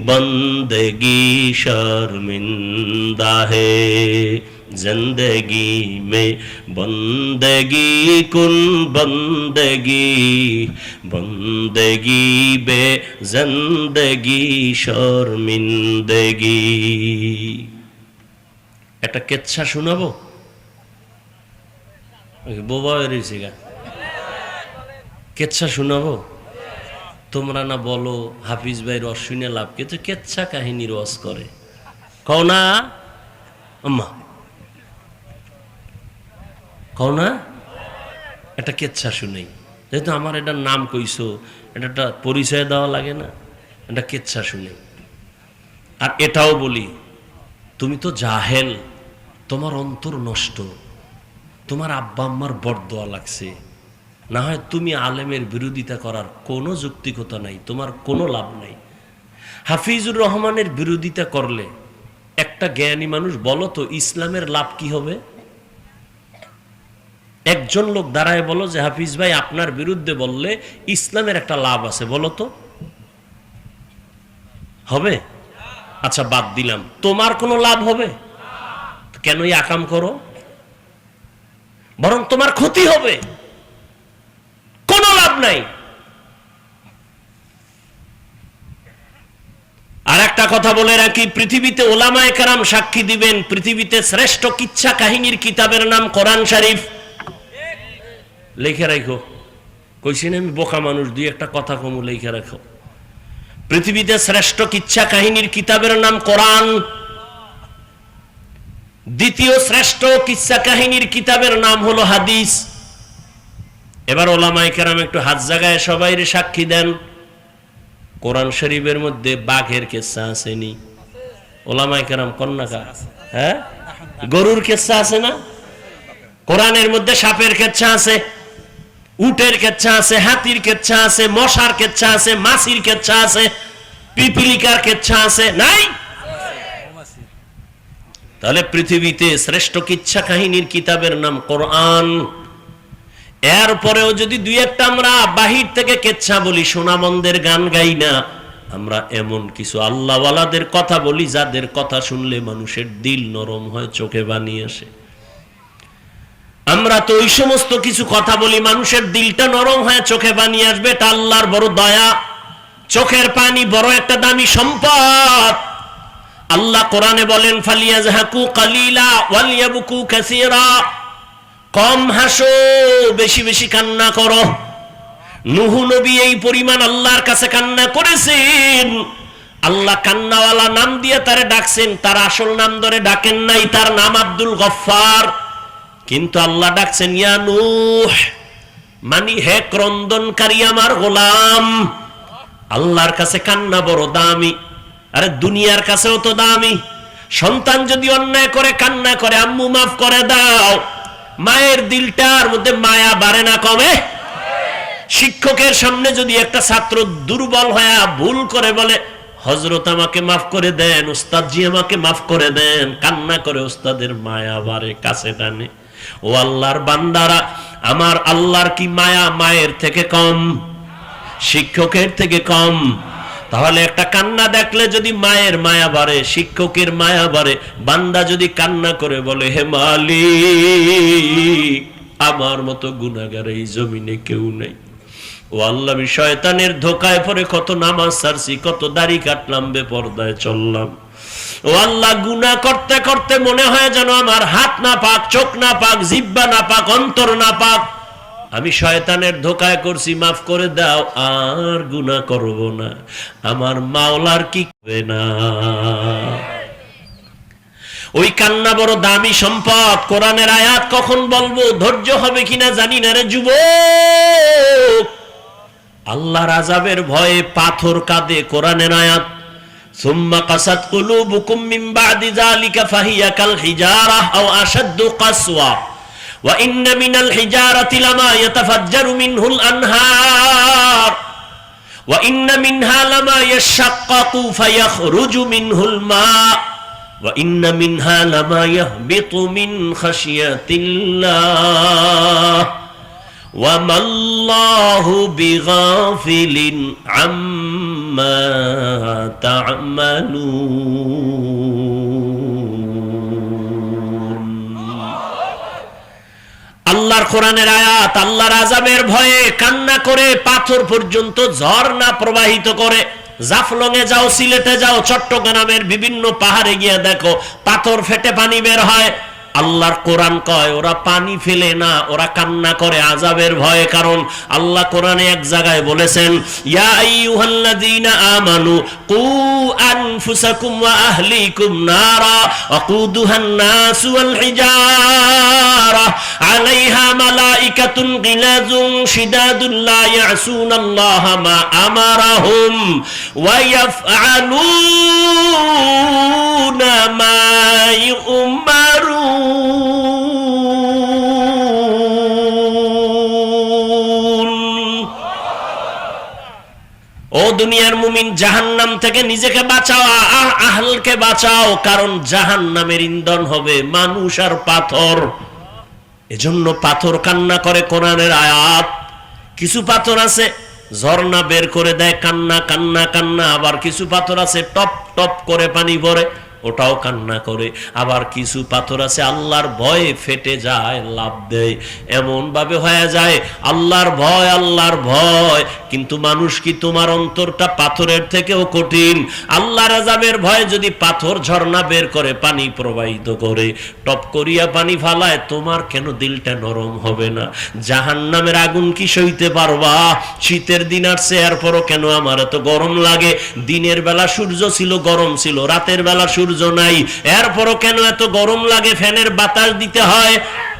बंदगी शर्मिंदा है, जिंदगी में बंदगी कुन बंदगी, बंदगी बे जिंदगी शर्मिंदगी। একটা কেচ্ছা শোনাবো, বোবা হয়েছে গা, কেচ্ছা শোনাবো। তোমরা না বলো হাফিজ ভাই রস শুনে লাভ, কিন্তু কেচ্ছা কাহিনী রস করে, কও না আম্মা, কও না? একটা কেচ্ছা শুনেই, যেহেতু আমার এটার নাম কইছো, এটা একটা পরিচয় দেওয়া লাগে না, এটা কেচ্ছা শুনে। আর এটাও বলি, তুমি তো জাহেল, তোমার অন্তর নষ্ট, তোমার আব্বা আম্মার বরদোয়া লাগছে, না হয় তুমি আলেমের বিরোধিতা করার কোনো যৌক্তিকতা নাই, তোমার কোনো লাভ নাই। হাফিজুর রহমানের বিরোধিতা করলে একটা জ্ঞানী মানুষ বলো তো ইসলামের লাভ কি হবে? একজন লোক দাঁড়ায় বলো যে হাফিজ ভাই আপনার বিরুদ্ধে বললে ইসলামের একটা লাভ আছে, বলো তো হবে? আচ্ছা বাদ দিলাম, তোমার কোনো লাভ হবে? কেন এই আকাম করো? বরং তোমার ক্ষতি হবে, কোনো লাভ নাই। আর একটা কথা বলে রাখি, পৃথিবীতে ওলামায়ে কেরাম সাক্ষী দিবেন, পৃথিবীতে শ্রেষ্ঠ কিচ্ছা কাহিনীর কিতাবের নাম কোরআন শরীফ। লিখে রাখো, কইছি না আমি বোকা মানুষ, দুই একটা কথা কমু, লিখে রাখো। পৃথিবীতে শ্রেষ্ঠ কিচ্ছা কাহিনীর কিতাবের নাম কোরআন, দ্বিতীয় শ্রেষ্ঠ কিচ্ছা কাহিনীর কিতাবের নাম হলো হাদিস। এবার ওলামায়ে কেরাম একটু হাত জাগায় সবাই সাক্ষী দেন, কোরআন শরীফের মধ্যে বাঘের কিচ্ছা আসেনি? ওলামায়ে কেরাম কন্যাকা, হ্যাঁ, গরুর কিচ্ছা আছে না? কোরআনের মধ্যে সাপের কিচ্ছা আছে, উটের কিচ্ছা আছে, হাতির কিচ্ছা আছে, মশার কিচ্ছা আছে, মাছির কিচ্ছা আছে, পিপিলিকার কিচ্ছা আছে, নাই? তাহলে পৃথিবীতে শ্রেষ্ঠ কিচ্ছা কাহিনীর কিতাবের নাম কোরআন। এরপরেও যদি দুই একটা আমরা বাহির থেকে কিচ্ছা বলি, সোনামন্দের গান গাই না, আমরা এমন কিছু আল্লাহওয়ালাদের কথা বলি যাদের কথা শুনলে মানুষের দিল নরম হয়, চোখে পানি আসে। আমরা তো ওই সমস্ত কিছু কথা বলি মানুষের দিলটা নরম হয়, চোখে পানি আসবে, এটা আল্লাহর বড় দয়া। চোখের পানি বড় একটা দামি সম্পদ। আল্লাহ কোরআনে বলেন ফালিয়াজহাকু কালিলা ওয়ালিয়াবকু কাসীরা, কম হাসো, বেশি বেশি কান্না করো। নূহ নবী এই পরিমাণ আল্লাহর কাছে কান্না করেছেন, আল্লাহ কান্নাওয়ালা নাম দিয়ে তারে ডাকছেন, তার আসল নাম ধরে ডাকেন নাই, তার নাম আব্দুল গফফার, কিন্তু আল্লাহ ডাকছেন ইয়া নূহ, মানে হে ক্রন্দনকারী আমার গোলাম। আল্লাহর কাছে কান্না বড় দামি, আরে দুনিয়ার কাছেও তো দামি। সন্তান যদি অন্যায় করে কান্না করে, আম্মু মাফ করে দাও, মায়ের দিলটার মধ্যে মায়া বাড়ে না কমে? শিক্ষকের সামনে যদি একটা ছাত্র দুর্বল হয়ে ভুল করে বলে হযরত আমাকে মাফ করে দেন, উস্তাদজি আমাকে মাফ করে দেন, কান্না করে, উস্তাদের মায়া বাড়ে, কাছে টানে। ও আল্লাহর বান্দারা, আমার আল্লাহর কি মায়া মায়ের থেকে কম, শিক্ষকের থেকে কম? তাহলে একটা কান্না দেখলে যদি মায়ের মায়া বাড়ে, শিক্ষকের মায়া বাড়ে, বান্দা যদি কান্না করে বলে হে মালিক, আমার মতো গুনাহগার এই জমিনে কেউ নেই, ও আল্লাহ আমি শয়তানের ধোকায় পড়ে কত নামাজ ছাড়ছি, কত দাড়ি কাটলাম, বেপরদায় চললাম, ও আল্লাহ গুনাহ করতে করতে মনে হয় যেন আমার হাত না পাক, চোখ না পাক, জিহ্বা না পাক, অন্তর না পাক, আমি শয়তানের ধোকায় করছি, মাফ করে দাও, আর গুনাহ করব না। আমার মাওলার কি হবে না? ওই কান্না বড় দামি সম্পদ। কোরআনের আয়াত কখন বলবো, ধৈর্য হবে কিনা জানি না রে যুবক। আল্লাহর আযাবের ভয়ে পাথর কাঁদে, কোরআনের আয়াত সুম্মা কাসাত কুলুবুকুম মিন বাদি যালিকা ফাহিয়া কাল হিজারাহ আও আশাদ্দু কাসওয়া ওয়া ইন্না মিনাল হিজারাতি লামা ইয়াতাফাজ্জারু মিনহুল আনহার ওয়া ইন্না মিনহা লামা ইয়াশাক্কাকু ফায়াখরুজু মিনহুল মা ওয়া ইন্না মিনহা লামা ইয়াহবিতু মিন খাশিয়াতিল্লাহ ওয়া মাল্লাহু বিগাফিলিন আম্মা তা'মালুন। আল্লাহর কোরআনের আয়াত, আল্লাহর আযাবের ভয়ে কান্না করে পাথর পর্যন্ত ঝর্ণা প্রবাহিত করে। জাফলংয়ে যাও, সিলেটে যাও, চট্টগ্রামের বিভিন্ন পাহাড়ে গিয়ে দেখো পাথর ফেটে পানি বের হয়। আল্লাহর কোরআন কয় ওরা পানি ফেলে না, ওরা কান্না করে আযাবের ভয়ে। কারণ আল্লাহ কোরআনে এক জায়গায় বলেছেন, ইয়া আইয়ুহাল্লাযীনা আমানু কু আনফুসাকুম ওয়া আহলিকুম নারা ওয়াকুদুহান নাসু ওয়াল হিজারা আলাইহা মালাইকাতুন গিলাযুন শিদাদুন লা ইয়াসুনাল্লাহা মা আমারাহুম ওয়া ইয়াফআলুনা মা ইউমারুন। ও দুনিয়ার মুমিন, জাহান্নাম থেকে নিজেকে বাঁচাও, আহলকে বাঁচাও, কারণ জাহান্নামের ইন্ধন হবে মানুষ আর পাথর। এজন্য পাথর কান্না করে। কোরআনের আয়াত, কিছু পাথর আছে ঝর্ণা বের করে দেয়, কান্না কান্না কান্না। আবার কিছু পাথর আছে টপ টপ করে পানি পড়ে, ওটাও কান্না করে। আবার কিছু পাথর আছে আল্লাহর ভয়ে ফেটে যায়, লাভ দেয়, এমন ভাবে হয়ে যায় আল্লাহর ভয় আল্লাহর ভয়। কিন্তু মানুষ কি, তোমার অন্তরটা পাথরের থেকেও কঠিন। আল্লাহর আযাবের ভয়ে যদি পাথর ঝর্ণা বের করে, পানি প্রবাহিত করে, টপ করিয়া পানি ফালায়, তোমার কেন দিলটা নরম হবে না? জাহান্নামের আগুন কি সইতে পারবা? শীতের দিন আসছে, এরপরও কেন আমার এত গরম লাগে? দিনের বেলা সূর্য ছিল, গরম ছিল, রাতের বেলা সূর্য নাই, এরপরও কেন এত গরম লাগে? ফ্যানের বাতাস দিতে হয়।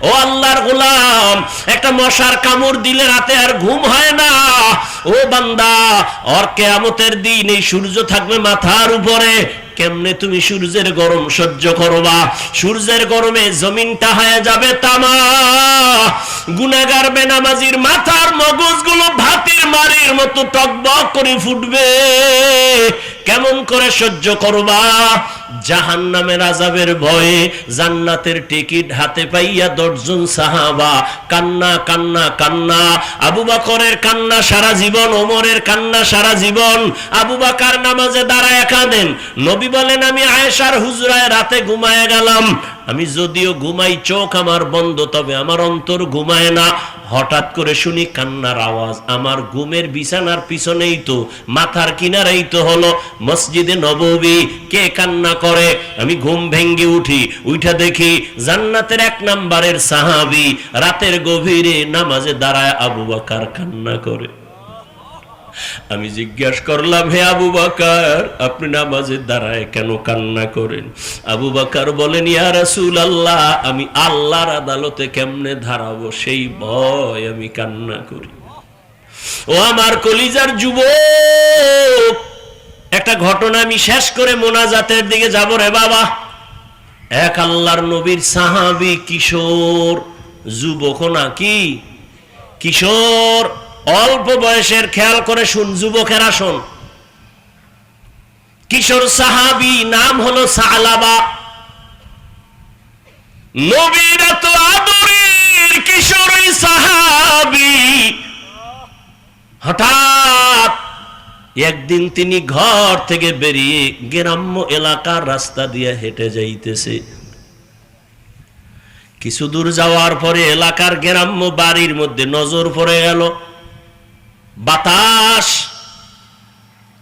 ও আল্লাহর গোলাম, একটা মশার কামড় দিলে রাতে আর ঘুম হয় না। ও বান্দা, আর কিয়ামতের দিন এই সূর্য থাকবে মাথার উপরে, কেমনে তুমি সূর্যের গরম সহ্য করবা? সূর্যের গরমে জমিনটা হয়ে যাবে তামা। গুনাহগার বেনামাজির মাথার মগজগুলো ভাতের মারের মতো টকবক করে ফুটবে। কেমন করে সহ্য করবা? জাহান্নামের আযাবের ভয়ে জান্নাতের টিকিট হাতে পাইয়া 10 জন সাহাবা কান্না কান্না কান্না। আবু বকরের কান্না সারা জীবন, ওমরের কান্না সারা জীবন। আবু বকর নামাজে দাঁড়ায় কাঁদেন। নবী বলেন, আমি আয়েশার হুজরায় রাতে ঘুমায় গেলাম। আমি যদিও ঘুমাই, চোখ আমার বন্ধ, তবে আমার অন্তর ঘুমায় না। হঠাৎ করে শুনি কান্নার আওয়াজ। আমার ঘুমের বিছানার পিছনেই তো, মাথার কিনারেই তো হলো মসজিদে নববী। কে কান্না করে? আমি ঘুম ভেঙ্গে উঠি, উঠা দেখি জান্নাতের 1 নম্বরের সাহাবী রাতের গভীরে নামাজে দাঁড়ায় আবু বকর কান্না করে। আমি জিজ্ঞাসা করলাম, হে আবু বকর, আপনি নামাজে দাঁড়ায় কেন কান্না করেন? আবু বকর বলেন, ইয়া রাসূলুল্লাহ, আমি আল্লাহর আদালতে কেমনে দাঁড়াবো সেই ভয় আমি কান্না করি। ও আমার কলিজার যুবক, একটা ঘটনা আমি শেষ করে মোনাজাতের দিকে যাব রে বাবা। এক আল্লাহর নবীর সাহাবী, কিশোর, যুবক নাকি কিশোর, অল্প বয়সের, খেয়াল করে শুন যুবকেরা শোন। কিশোর সাহাবী, নাম হলো সালাবা। নবীর এত আদরের কিশোর সাহাবী, হঠাৎ একদিন তিনি ঘর থেকে বেরিয়ে গ্রাম্য এলাকার রাস্তা দিয়ে হেঁটে যাইতেছে। কিছু দূর যাওয়ার পরে এলাকার গ্রাম্য বাড়ির মধ্যে নজর পড়ে গেল। বাতাস,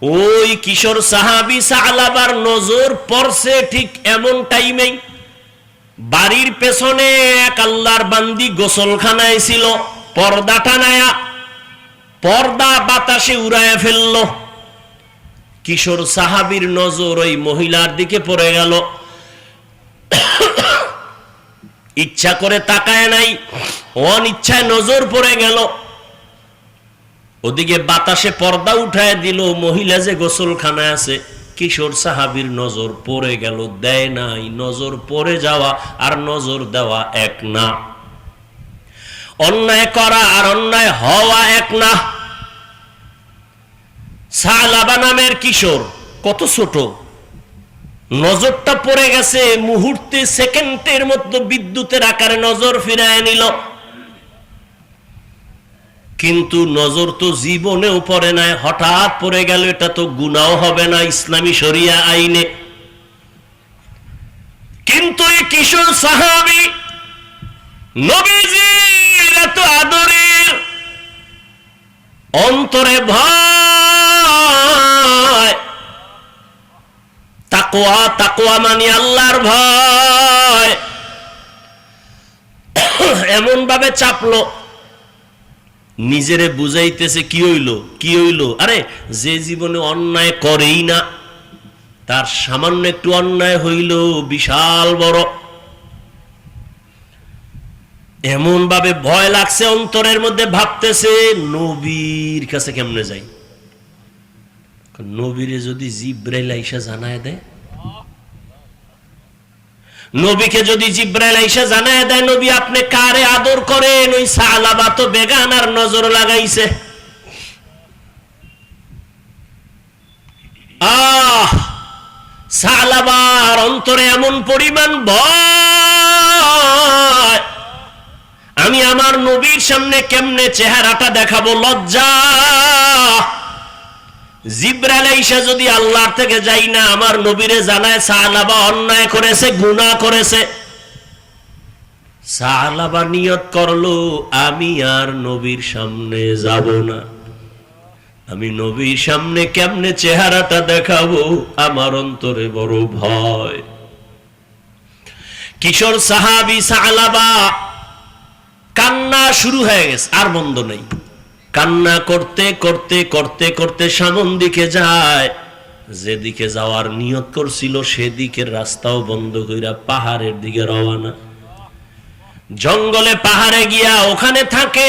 ওই কিশোর সাহাবী সালাবার নজর পড়ছে ঠিক এমন টাইমেই বাড়ির পেছনে এক আল্লাহর বান্দি গোসলখানায় ছিল। পর্দা টানায়া, পর্দা বাতাসে উড়াইয়া ফেলল। কিশোর সাহাবীর নজর ওই মহিলার দিকে পড়ে গেল। ইচ্ছা করে তাকায় নাই, অনিচ্ছায় নজর পড়ে গেল। ওদিকে বাতাসে পর্দা উঠায় দিল, মহিলা যে গোসলখানায় আছে। কিশোর সাহাবীর নজর পড়ে গেল, দেয় নাই। নজর পড়ে যাওয়া আর নজর দেওয়া এক না। অন্যায় করা আর অন্যায় হওয়া এক না। সালাবা নামের কিশোর, কত ছোট, নজরটা পড়ে গেছে, মুহূর্তে সেকেন্ডের মধ্যে বিদ্যুতের আকারে নজর ফিরায় নিল। কিন্তু নজর তো জীবনেও পড়ে নাই, হঠাৎ পড়ে গেল, এটা তো গুনাহ হবে না ইসলামী শরিয়া আইনে। কিন্তু এই কিশোর সাহাবী নবীজির এত আদরের, অন্তরে ভয়, তাকওয়া, তাকওয়া মানে আল্লাহর ভয়, এমন ভাবে চাপলো, নিজেরে বুঝাইতেছে কি হইল কি হইল। আরে যে জীবনে অন্যায় করেই না, তার সামান্য একটু অন্যায় হইল বিশাল বড়। এমন ভাবে ভয় লাগছে অন্তরের মধ্যে, ভাবতেছে নবীর কাছে কেমনে যাই। নবীরে যদি জিব্রাইল আইসা জানায় দেয়, নবীকে যদি জিব্রাইল আইসা জানায় দেয় নবী আপনি কারে আদর করেন, ওই সালাবা তো বেগানার নজর লাগাইছে। সালাবার অন্তরে এমন পরিমাণ ভয়, আমি আমার নবীর সামনে কেমনে চেহারাটা দেখাবো, লজ্জা। জিব্রাইল আইসা যদি আল্লাহর থেকে যাই না আমার নবীরে জানায় সালাবা অন্যায় করেছে, গুনাহ করেছে, সালাবা নিয়ত করলো আমি আর নবীর সামনে যাব না, আমি নবীর সামনে কেমনে চেহারাটা দেখাবো, আমার অন্তরে বড় ভয়। কিশোর সাহাবী সালাবা কান্না শুরু হয়ে গেছে, আর বন্ধ নেই। কান্না করতে করতে করতে করতে সামন দিকে যায়, যেদিকে যাওয়ার নিয়ত করছিল সেদিকের রাস্তাও বন্ধ কইরা পাহাড়ের দিকে রওনা। জঙ্গলে পাহাড়ে গিয়া ওখানে থাকে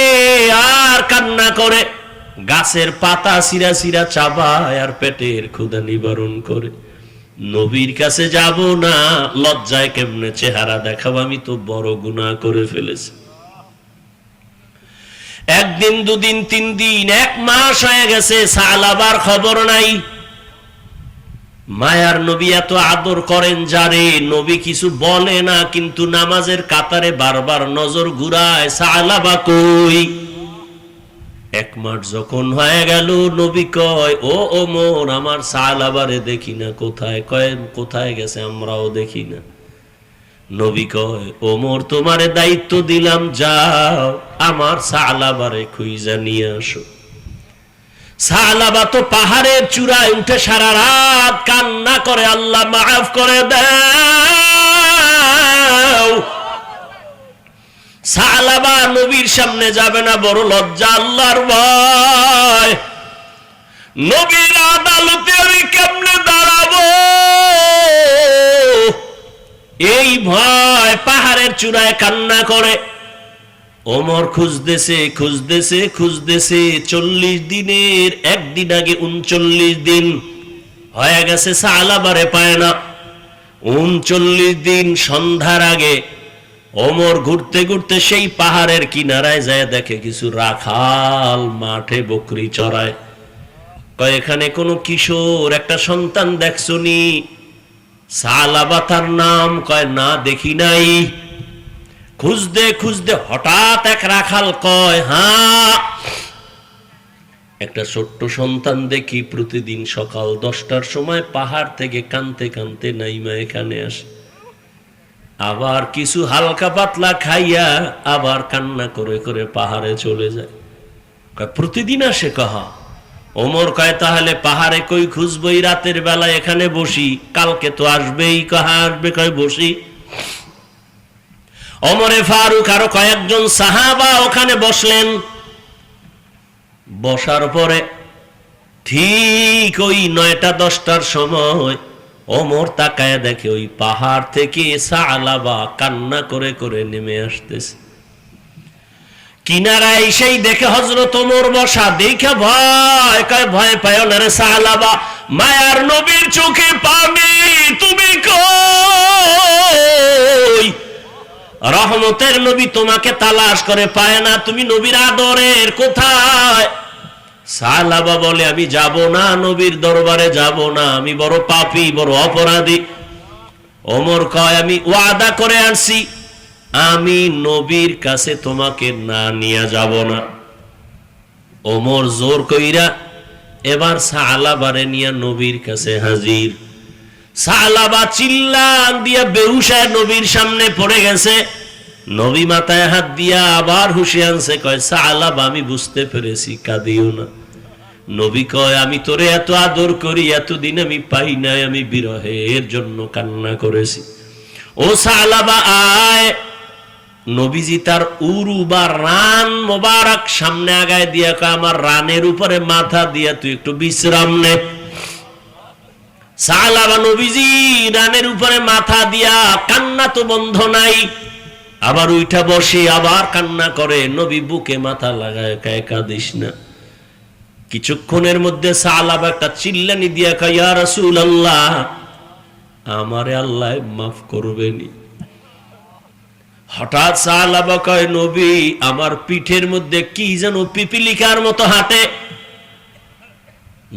আর কান্না করে, গাছের পাতা চিরা চিরা চাবায় আর পেটের ক্ষুধা নিবারণ করে। নবীর কাছে যাব না, লজ্জায় কেমনে চেহারা দেখাবো, আমি তো বড় গুনাহ করে ফেলেছি। একদিন, দুদিন, 3 দিন, 1 মাস হয়ে গেছে, সালাবার খবর নাই। মায়ার নবী এত আদর করেন যারে, নবী কিছু বলে না, কিন্তু নামাজের কাতারে বারবার নজর ঘুরায়, সালাবা কই। 1 মাস যখন হয়ে গেল, নবী কয় ও ওমর আমার সালাবারে দেখি না, কোথায়? কয় কোথায় গেছে আমরাও দেখি না। নবী কয় ওমর তোমারে দায়িত্ব দিলাম, যাও আমার সালাবারে খুঁজা নিয়ে আসো। সালাবা তো পাহাড়ের চূড়ায় উঠে সারা রাত কান্না করে, আল্লাহ মাফ করে দাও। সালাবা নবীর সামনে যাবে না, বড় লজ্জা, আল্লাহর ভয়। নবীর আদালতে আমি কেমনে দাঁড়াবো, এই ভয়, পাহাড়ের চূড়ায় কান্না করে। ওমর খুঁজতেছে খুঁজতেছে খুঁজতেছে, 40 দিনের একদিন আগে 39 দিন হয়ে গেছে, সালাবারে পায় না। 39 দিন সন্ধ্যার আগে ওমর ঘুরতে ঘুরতে সেই পাহাড়ের কিনারায় যায়, দেখে কিছু রাখাল মাঠে বকরি চড়ায়। কয় এখানে কোনো কিশোর একটা সন্তান দেখছনি? সালাবা তার নাম। কয় না, দেখি নাই। খুঁজতে খুঁজতে হঠাৎ এক রাখাল কয় হ্যাঁ, একটা ছোট্ট সন্তান দেখি প্রতিদিন সকাল 10টার সময় পাহাড় থেকে কানতে কানতে নাইমা এখানে আসে, আবার কিছু হালকা পাতলা খাইয়া আবার কান্না করে করে পাহাড়ে চলে যায়। কয় প্রতিদিন আসে? কহা। ওমর কয় তাহলে পাহাড়ে কই খুঁজবই, রাতের বেলা এখানে বসি, কালকে তো আসবেই। কহা আসবে? কয় বসি। ওমরে ফারুক আরো কয়েকজন সাহাবা ওখানে বসলেন। বসার পরে ঠিক ওই 9টা 10টার সময় ওমর তাকায় দেখে ওই পাহাড় থেকে সালাবা কান্না করে করে নেমে আসতেছে। কিনারায় সেই দেখে হযরত ওমর বসা, দেখে ভয়। কয় ভয় পায় না রে সালাবা, মায়ার নবীর চোখে পানি, তুমি কই? রহমতের নবী তোমাকে তালাশ করে পায় না, তুমি নবীর আদরের কোথায়? সালাবা বলে আমি যাব না, নবীর দরবারে যাব না, আমি বড় পাপী, বড় অপরাধী। ওমর কয় আমি ওয়াদা করে আনছি আমি নবীর কাছে তোমাকে না নিয়ে যাব না। ওমর জোর কইরা এবার সালাবারে নিয়ে নবীর কাছে হাজির। সালাবা চিল্লা দিয়া বেহুশা নবীর সামনে পড়ে গেছে। নবী মাথায় হাত দিয়া আবার হুশে আনছে, কয় সালাবা আমি বুঝতে পেরেছি, কাঁদিও না। নবী কয় আমি তোরে এত আদর করি, এতদিন আমি পাই নাই, আমি বিরহের জন্য কান্না করেছি। ও সালাবা আয়। নবীজি তার উরু বা রান মোবারক সামনে আগায় দিয়া কয় আমার রানের উপরে মাথা দিয়া তুই একটু বিশ্রাম নে। সালাবা নবীজি রানের উপরে মাথা দিয়া, কান্না তো বন্ধ নাই, আবার উঠা বসে আবার কান্না করে। নবী বুকে মাথা লাগায় কয় কাঁদিস না। কিছুক্ষণের মধ্যে সালাবা একটা চিল্লানি দিয়া কয় ইয়া রাসূলুল্লাহ আমারে আল্লাহ মাফ করবেনি। হঠাৎ সালাবা কয় নবী আমার পিঠের মধ্যে কি যেন পিপিলিকার মতো হাঁটে।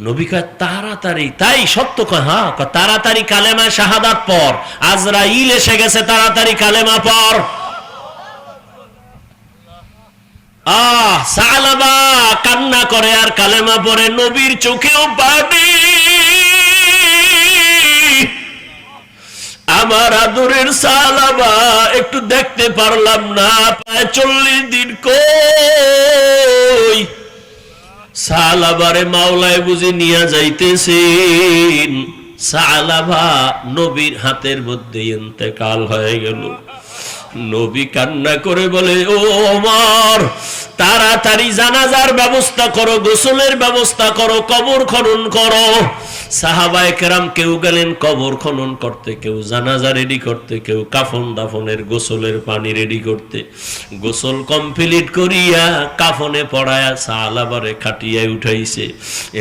নবী কয় তাড়াতাড়ি, তাই সত্য? কয় হ্যাঁ। তাড়াতাড়ি কালেমা শাহাদাত পড়, আজরাইল এসে গেছে, তাড়াতাড়ি কালেমা পড়। সালাবা কান্না করে আর কালেমা পড়ে। নবীর চোখেও পানি। আমার আদরের সালাবা একটু দেখতে পারলাম না, প্রায় 40 দিন কই। সালাবারে মাওলায় বুঝি নিয়ে যাইতেছেন। সালাবা নবীর হাতের মধ্যে ইন্তেকাল হয়ে গেল। নবী কান্না করে বলে ও ওমর তাড়াতাড়ি জানাজার ব্যবস্থা করো, গোসলের ব্যবস্থা করো, কবর খনন করো। সাহাবায়ে কেরাম কেউ গেলেন কবর খনন করতে, কেউ জানাজা রেডি করতে, কেউ কাফন দাফনের গোসলের পানি রেডি করতে। গোসল কমপ্লিট করিয়া কাফনে পড়ায়া সালাবারে খাটিয়ায় উঠাইছে।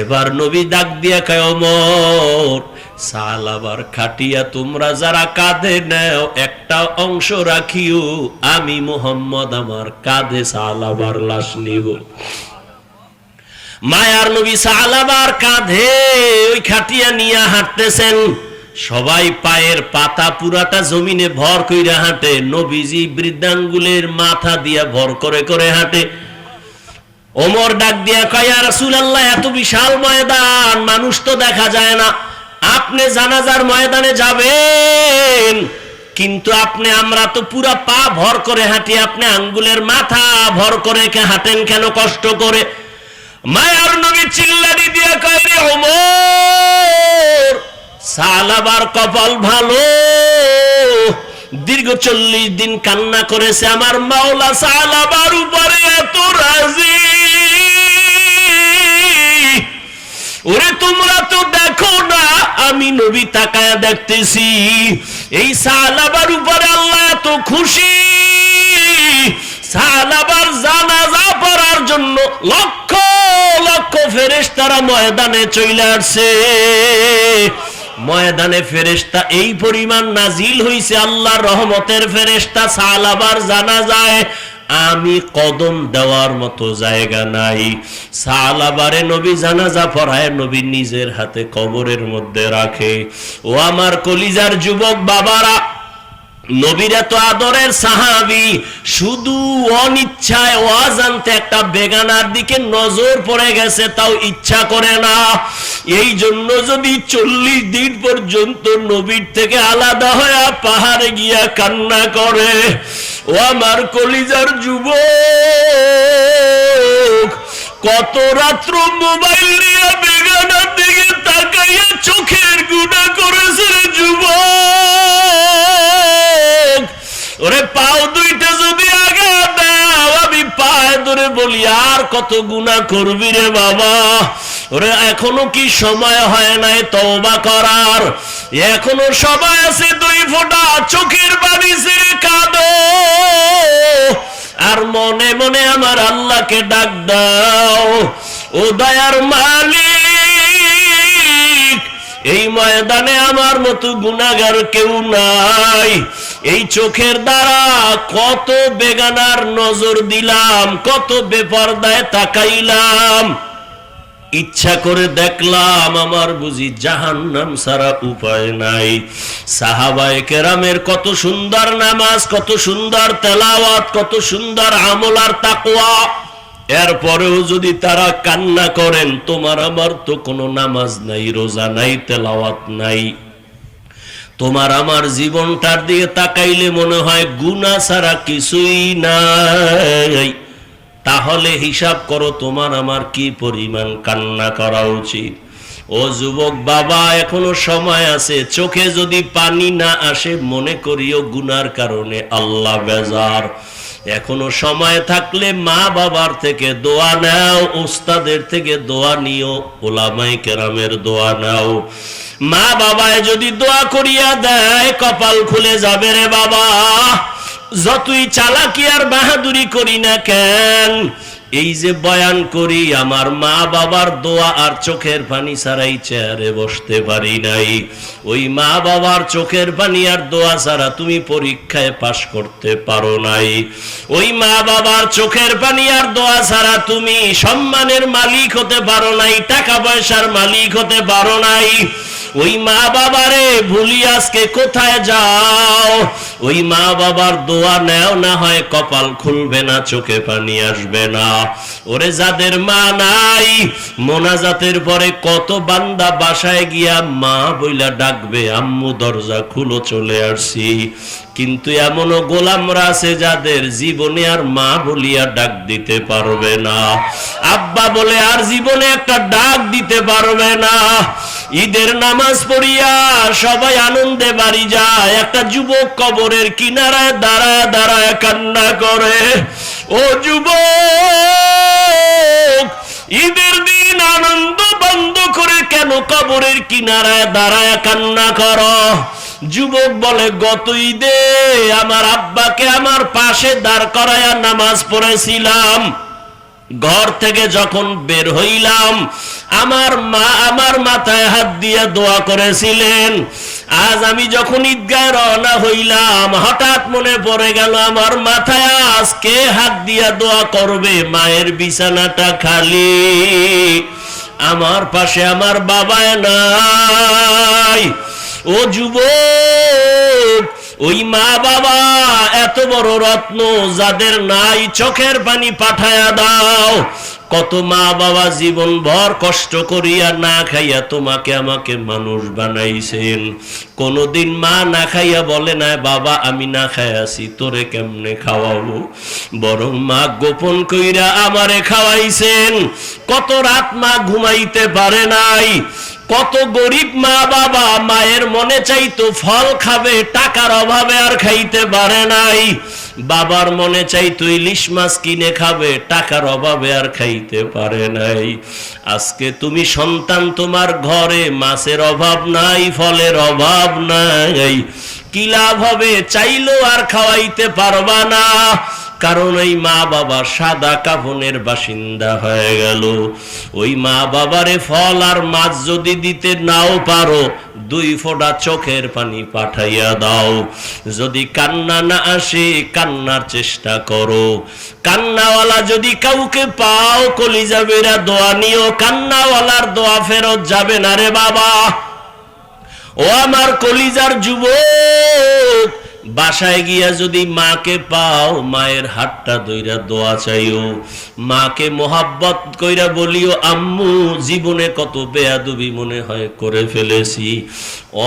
এবার নবী ডাক দিয়া কয় ওমর সালাবার খাটিয়া তোমরা যারা কাঁধে নেও একটা অংশ রাখিও, আমি মুহাম্মদ আমার কাঁধে সালাবার লাশ নিব। মায়ার নবী সালাবার কাঁধে ওই খাটিয়া নিয়ে হাঁটতেছেন। সবাই পায়ের পাতা পুরাটা জমিনে ভর কইরা হাঁটে, নবীজি বৃদ্ধাঙ্গুলের মাথা দিয়া ভর করে করে হাঁটে। ওমর ডাক দিয়া কয় ইয়া রাসূলুল্লাহ এত বিশাল ময়দান মানুষ তো দেখা যায় না, আপনি জানাজার ময়দানে যাবেন কিন্তু আপনি আমরা তো পুরা পা ভর করে হাঁটি, আপনি আঙ্গুলের মাথা ভর করে হাঁটেন কেন কষ্ট করে? মায়ার নবী চিল্লানি দিয়া কয় রে ওমর সালাবার কপাল ভালো, দীর্ঘ 40 দিন কান্না করেছে, আমার মাওলা সালাবার উপরে এত রাজি। ওরে তোমরা তো দেখো না, আমি নবী তাকায়া দেখতেছি এই সালাবার উপরে আল্লাহ এত খুশি। সালাবার জানাজা পড়ার জন্য লক্ষ লক্ষ ফেরেশতারা ময়দানে চলে আসছে। ময়দানে ফেরেশতা এই পরিমাণ নাজিল হইছে, আল্লাহর রহমতের ফেরেশতা। সালাবার জানাজায় আমি কদম দেওয়ার মতো জায়গা নাই। সালাবারে নবী জানাজা পড়ায়, নবী নিজের হাতে কবরের মধ্যে রাখে। ও আমার কলিজার যুবক বাবারা, নবীর এত আদরের সাহাবী শুধু অনিচ্ছায় অজান্তে একটা বেগানার দিকে নজর পড়ে গেছে, তাও ইচ্ছা করে না। এই জন্য যদি 40 দিন পর্যন্ত নবীর থেকে আলাদা হয়ে পাহাড়ে গিয়া কান্না করে। ও আমার কলিজার যুবক, কত রাত্র মোবাইল নিয়ে বেগানার দিকে তাকাইয়া চোখের গুনাহ করেছে রে যুবক। ওরে পাও দুইটা যদি আগে দাও, আমি পায়ে ধরে বলি আর কত গুনাহ করবি রে বাবা। ওরে এখনো কি সময় হয় নাই তওবা করার? এখনো সময় আছে, 2 ফোঁটা চোখের পানি ছেড়ে কাঁদো আর মনে মনে আমার আল্লাহকে ডাক দাও। ও দয়ার মালিক, এই ময়দানে আমার মতো গুনাহগার কেউ নাই। এই চোখের দ্বারা কত বেগানার নজর দিলাম, কত বেপরদায় তাকাইলাম। ইচ্ছা করে দেখলাম আমার বুঝি জাহান্নাম ছাড়া উপায় নাই। সাহাবায়ে কেরামের কত সুন্দর নামাজ, কত সুন্দর তেলাওয়াত, কত সুন্দর আমল আর তাকওয়া, এরপরেও যদি তারা কান্না করেন, তোমার আমার তো কোনো নামাজ নাই, রোজা নাই, তেলাওয়াত নাই। তোমার আমার জীবনটার দিকে তাকাইলে মনে হয় গুনাহ ছাড়া কিছুই নাই। তাহলে হিসাব করো তোমার আমার কি পরিমাণ কান্না করা উচিত। ও যুবক বাবা, এখনো সময় আছে। চোখে যদি পানি না আসে মনে করিও গুনার কারণে আল্লাহ বেজার। এখনো সময় থাকলে মা বাবার থেকে দোয়া নাও, উস্তাদের থেকে দোয়া নিও, ওলামায়ে কেরামের দোয়া নাও। মা বাবায় যদি দোয়া করিয়া দেয় কপাল খুলে যাবে রে বাবা। যতই চালাকি আর বাহাদুরি করি না কেন, এই যে বয়ান করি, আমার মা বাবার দোয়া আর চোখের পানি ছাড়াই চেয়ারে বসতে পারি নাই। ওই মা বাবার চোখের পানি আর দোয়া ছাড়া তুমি পরীক্ষায় পাশ করতে পারো নাই। ওই মা বাবার চোখের পানি আর দোয়া ছাড়া তুমি সম্মানের মালিক হতে পারো নাই, টাকা পয়সার মালিক হতে পারো নাই। ওই মা বাবারে ভুলি আজকে কোথায় যাও? ওই মা বাবার দোয়া নেও, না হয় কপাল খুলবে না, চোখে পানি আসবে না। ওরে যাদের মা নাই, মোনাজাতের পরে কত বান্দা বাসায় গিয়া মা বইলা ডাকবে, আম্মু দরজা খুলো চলে আসছি। কিন্তু এমনও গোলামরা আছে যাদের জীবনে আর মা বলিয়া ডাক দিতে পারবে না, আব্বা বলে আর জীবনে একটা ডাক দিতে পারবে না। ঈদের নামাজ পড়িয়া সবাই আনন্দে বাড়ি যায়, একটা যুবক কবরের কিনারায় দাঁড়ায় দাঁড়ায় কান্না করে। ও যুবক, ঈদের দিন আনন্দ বন্ধ করে কেন কবরের কিনারায় দাঁড়ায় কান্না করো? যুবক বলে, গত ঈদে আমার আব্বাকে আমার পাশে দাঁড় করায়া নামাজ পড়েছিলাম। ঘর থেকে যখন বের হইলাম আমার মা আমার মাথায় হাত দিয়ে দোয়া করেছিলেন। আজ আমি যখন ঈদগায় রওনা হইলাম, হঠাৎ মনে পড়ে গেল আমার মাথায় আজকে হাত দিয়া দোয়া করবে। মায়ের বিছানাটা খালি, আমার পাশে আমার বাবা নাই। ও যুবক, ওই মা বাবা এত বড় রত্ন, যাদের নাই চোখের পানি পাঠায়া দাও। কত মা বাবা জীবন ভর কষ্ট করিয়া না খাইয়া তোমাকে আমাকে মানুষ বানাইছেন। কোনদিন মা না খাইয়া বলে না, বাবা আমি না খাইয়াছি, তোরে কেমনে খাওয়াবো? বরং মা গোপন কইরা আমারে খাওয়াইছেন। কত রাত মা ঘুমাইতে পারে নাই। কত গরিব মা বাবা মায়ের মনে চাইতো ফল খাবে, টাকার অভাবে আর খাইতে পারে নাই। বাবার মনে চাইতো ইলিশ মাছ কিনে খাবে, টাকার অভাবে আর খাইতে পারে নাই। আজকে তুমি সন্তান, তোমার ঘরে মাছের অভাব নাই, ফলের অভাব নাই, কি লাভ হবে? চাইলেও আর খাওয়াইতে পারবা না। কারণ ওই মা বাবা সাদা কাফনের বাসিন্দা হয়ে গেল। ওই মা বাবারে ফল আর মাছ যদি দিতে নাও পারো, 2 ফোঁটা চোখের পানি পাঠাইয়া দাও। যদি কান্না না আসে, কান্নার চেষ্টা করো। কান্নাওয়ালা যদি কাউকে পাও, কলিজা বেরা দোয়া নিও। কান্নাওয়ালার দোয়া ফেরত যাবে না রে বাবা। ও আমার কলিজার যুবক, বাসায় গিয়া যদি মাকে পাও, মায়ের হাতটা ধইরা দোয়া চাইও। মাকে মোহাব্বত কইরা বলিও, আম্মু জীবনে কত বেয়াদবি মনে হয় করে ফেলেছি,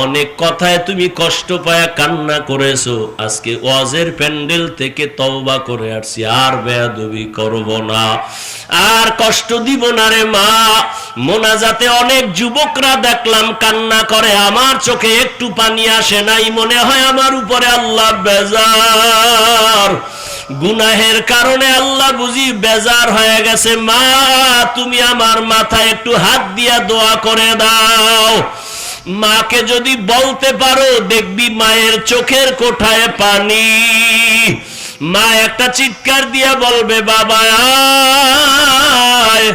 অনেক কথায় তুমি কষ্ট পায়া কান্না করেছো, আজকে ওয়াজের প্যান্ডেল থেকে তওবা করে আসছি, আর বেয়াদবি করব না, আর কষ্ট দিব না রে মা। মোনাজাতে অনেক যুবকরা দেখলাম কান্না করে, আমার চোখে একটু পানি আসে নাই, মনে হয় আমার উপরে আল্লাহ বেজার। গুনাহের কারণে আল্লাহ বুঝি বেজার হয়ে গেছে। মা তুমি আমার মাথায় একটু হাত দিয়া দোয়া করে দাও। মাকে যদি বলতে পারো, দেখবি মায়ের চোখের কোঠায় পানি। মা একটা চিৎকার দিয়া বলবে, বাবা আয়।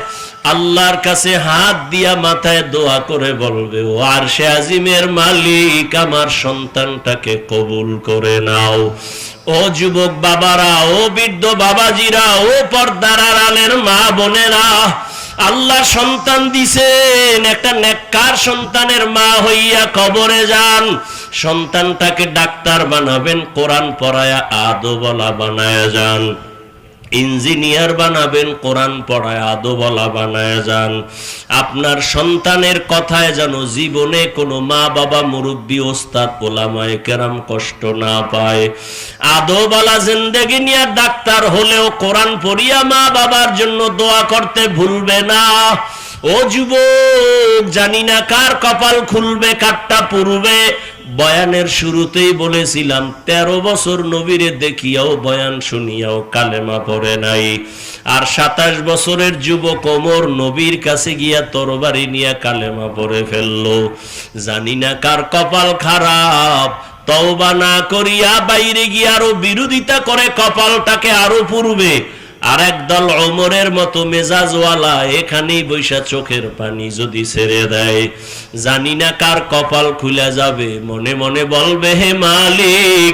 আল্লাহর কাছে হাত দিয়া মাথায় দোয়া করে বলবে, ও আরশে আজিমের মালিক, আমার সন্তানটাকে কবুল করে নাও। ও যুবক বাবারা, ও বৃদ্ধ বাবাজিরা, ও পর্দার আড়ালের মা বোনেরা, আল্লাহ সন্তান দিছেন, একটা নেককার সন্তানের মা হইয়া কবরে যান, সন্তানটাকে ডাক্তার বানাবেন, কোরআন পড়ায়া আদবওয়ালা বানায়া যান। ইঞ্জিনিয়ার বানাবেন, কোরআন পড়ায় আদবওয়ালা বানায় যান। আপনার সন্তানের কথায় যেন জীবনে কোনো মা বাবা, মুরব্বী, ওস্তাদ, ওলামায়ে কেরাম কষ্ট না পায়। আদবওয়ালা জিন্দেগি নিয়ে ডাক্তার হলেও কোরআন পড়িয়া মা বাবার জন্য দোয়া করতে ভুলবে না। ও যুবক, জানি না কার কপাল খুলবে, কারটা পুরবে। বয়ানের শুরুতেই বলেছিলাম 13 বছর নবীরে দেখিয়াও, বয়ান শুনিয়াও কালেমা পড়ে নাই। আর 27 বছরের যুবক ওমর নবীর কাছে গিয়া তরবারি নিয়ে কালেমা পড়ে ফেললো। জানি না কার কপাল খারাপ, তওবা না করিয়া বাইরে গিয়ে আরো বিরোধিতা করে কপালটাকে আরো পুরবে। আর একদল ওমরের মতো মেজাজওয়ালা এখানেই বৈশা চোখের পানি যদি ছেড়ে দেয়, জানি না কার কপাল খুলে যাবে। মনে মনে বলবে, হে মালিক,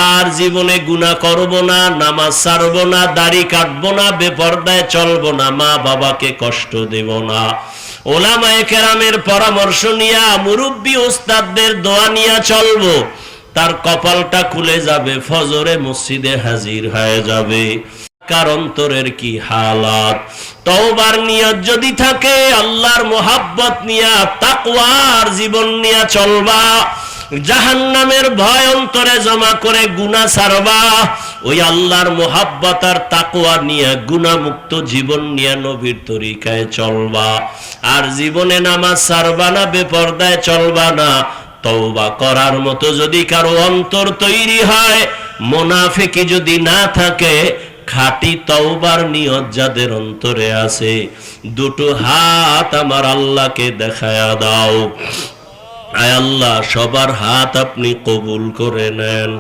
আর জীবনে গুনাহ করব না, নামাজ ছাড়ব না, দাড়ি কাটবো না, বেপরদায় চলবো না, মা বাবাকে কষ্ট দেব না। ওলামায়ে কেরামের পরামর্শ নিয়া, মুরব্বী ওস্তাদদের দোয়া নিয়া চলবো। তার কপালটা খুলে যাবে, ফজরে মসজিদে হাজির হয়ে যাবে। কার অন্তরের কি হালাত। তওবার নিয়ত যদি থাকে, আল্লাহর মোহাব্বত নিয়া, তাকওয়ার জীবন নিয়া চলবা, জাহান্নামের ভয় অন্তরে জমা করে গুনাহ ছাড়বা, ওই আল্লাহর মোহাব্বত আর তাকওয়া নিয়ে গুনাহমুক্ত জীবন নিয়ে নবীর তরিকায় চলবা। আর জীবনে নামাজ ছাড়বা না, বেপরদায় চলবা না। তওবা করার মতো যদি কারো অন্তর তৈরি হয়, মুনাফিকি যদি না থাকে, খাঁটি তওবার নিয়ত যাদের অন্তরে আছে, দুটো হাত আমার আল্লাহকে দেখায়া দাও। আয় আল্লাহ, সবার হাত আপনি কবুল করে নেন,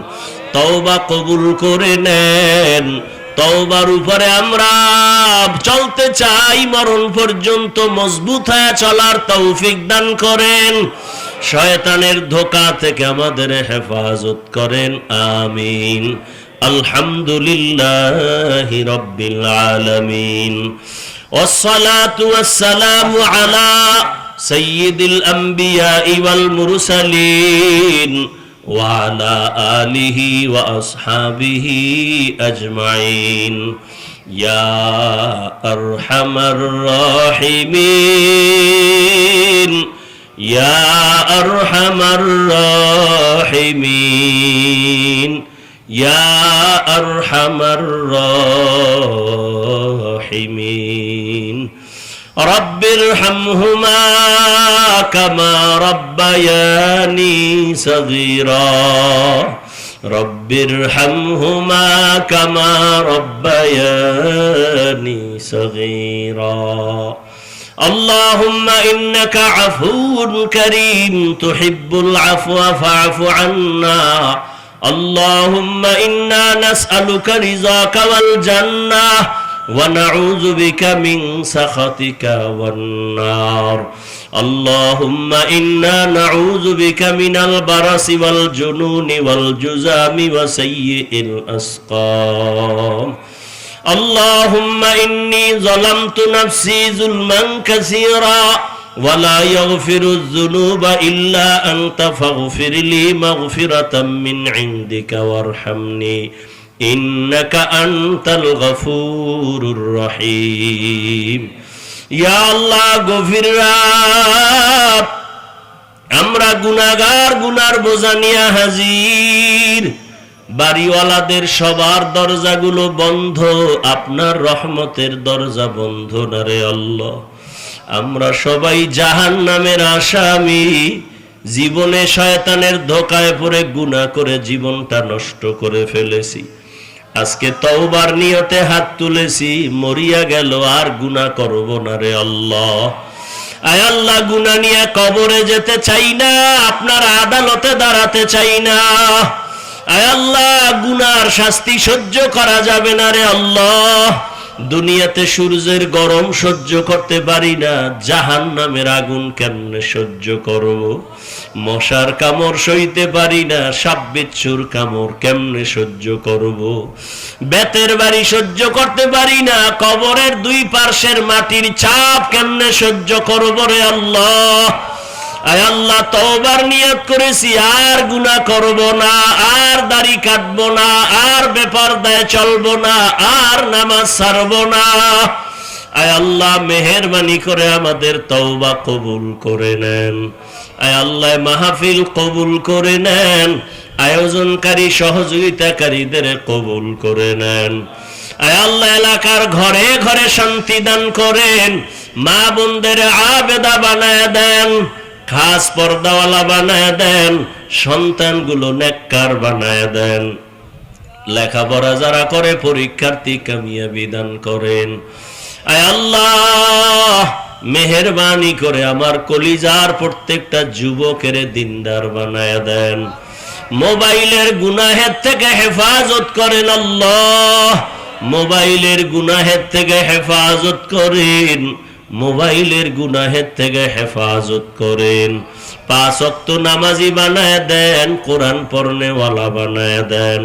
তওবা কবুল করে নেন। তওবার উপরে আমরা চলতে চাই, মরণ পর্যন্ত মজবুত হয়ে চলার তৌফিক দান করেন। শয়তানের ধোঁকা থেকে আমাদের হেফাজত করেন, আমিন। আলহামদুলিল্লাহি রাব্বিল আলামিন, ওয়াসসালাতু ওয়াসসালামু আলা সাইয়্যিদিল আমবিয়া ওয়াল মুরসালিন ওয়া আলা আলিহি ওয়া আসহাবিহি আজমাইন। ইয়া আরহামার রাহিমিন, ইয়া আরহামার রাহিমিন, ইয়া আরহামার রাহিমিন। রব্বিরহামহুমা কামা রাব্বায়ানি সগীরা, রব্বিরহামহুমা কামা রাব্বায়ানি সগীরা। اللهم إنك عفو كريم تحب العفو فاعف عنا. اللهم إنا نسألك رضاك والجنة ونعوذ بك من سخطك والنار. اللهم إنا نعوذ بك من البرص والجنون والجذام وسيء الأسقام. اللهم إني ظلمت نفسي ظلما كثيرا ولا يغفر الذنوب إلا أنت فاغفر لي مغفرة من عندك وارحمني إنك أنت الغفور الرحيم. يا الله গফির রব, আমরা গুনাহগার, গুনার বোঝা নিয়ে হাজির। বাড়িওয়ালাদের সবার দরজাগুলো বন্ধ, আপনার রহমতের দরজা বন্ধ না রে আল্লাহ। আমরা সবাই জাহান্নামের আসামি। জীবনে শয়তানের ধোঁকায় পড়ে গুনাহ করে জীবনটা নষ্ট করে ফেলেছি। আজকে তওবার নিয়তে হাত তুলেছি, মরিয়া গেল আর গুনাহ করব না রে আল্লাহ। আয় আল্লাহ, গুনাহ নিয়ে কবরে যেতে চাই না, আপনার আদালতে দাঁড়াতে চাই না। আয় আল্লাহ, গুনার শাস্তি সহ্য করা যাবে না রে আল্লাহ। দুনিয়াতে সূর্যের গরম সহ্য করতে পারি না, জাহান্নামের আগুন কেমনে সহ্য করব? মশার কামড় সইতে পারি না, সাপ বিচ্ছুর কামড় কেমনে সহ্য করব? বেতের বাড়ি সহ্য করতে পারি না, কবরের দুই পার্শ্বের মাটির চাপ কেমনে সহ্য করব রে আল্লাহ? আয় আল্লাহ, তওবার নিয়ত করেছি, আর গুনাহ করব না, আর দাড়ি কাটবো না, আর বেপরদায় চলবো না, আর নামাজ ছাড়বো না। আয় আল্লাহ, মেহেরবানি করে আমাদের তওবা কবুল করে নেন। আয় আল্লাহ, মাহফিল কবুল করে নেন, আয়োজনকারী সহযোগিতাকারীদের কবুল করে নেন। আয় আল্লাহ, এলাকার ঘরে ঘরে শান্তি দান করেন, মা বোনদের আবেদা বানায় দেন, খাস পর্দাওয়ালা বানায় দেন, সন্তানগুলো নেককার বানায় দেন, লেখাপড়া যারা করে পরীক্ষার্থী কামিয়াবি দান করেন। আয় আল্লাহ, মেহেরবানি করে আমার কলিজার প্রত্যেকটা যুবকের দিনদার বানায় দেন। মোবাইলের গুনাহের থেকে হেফাজত করেন আল্লাহ, মোবাইলের গুনাহের থেকে হেফাজত করেন, মোবাইলের গুনাহের থেকে হেফাজত করেন। 5 ওয়াক্ত নামাজি বানায় দেন, কোরআন পড়নেওয়ালা বানায় দেন।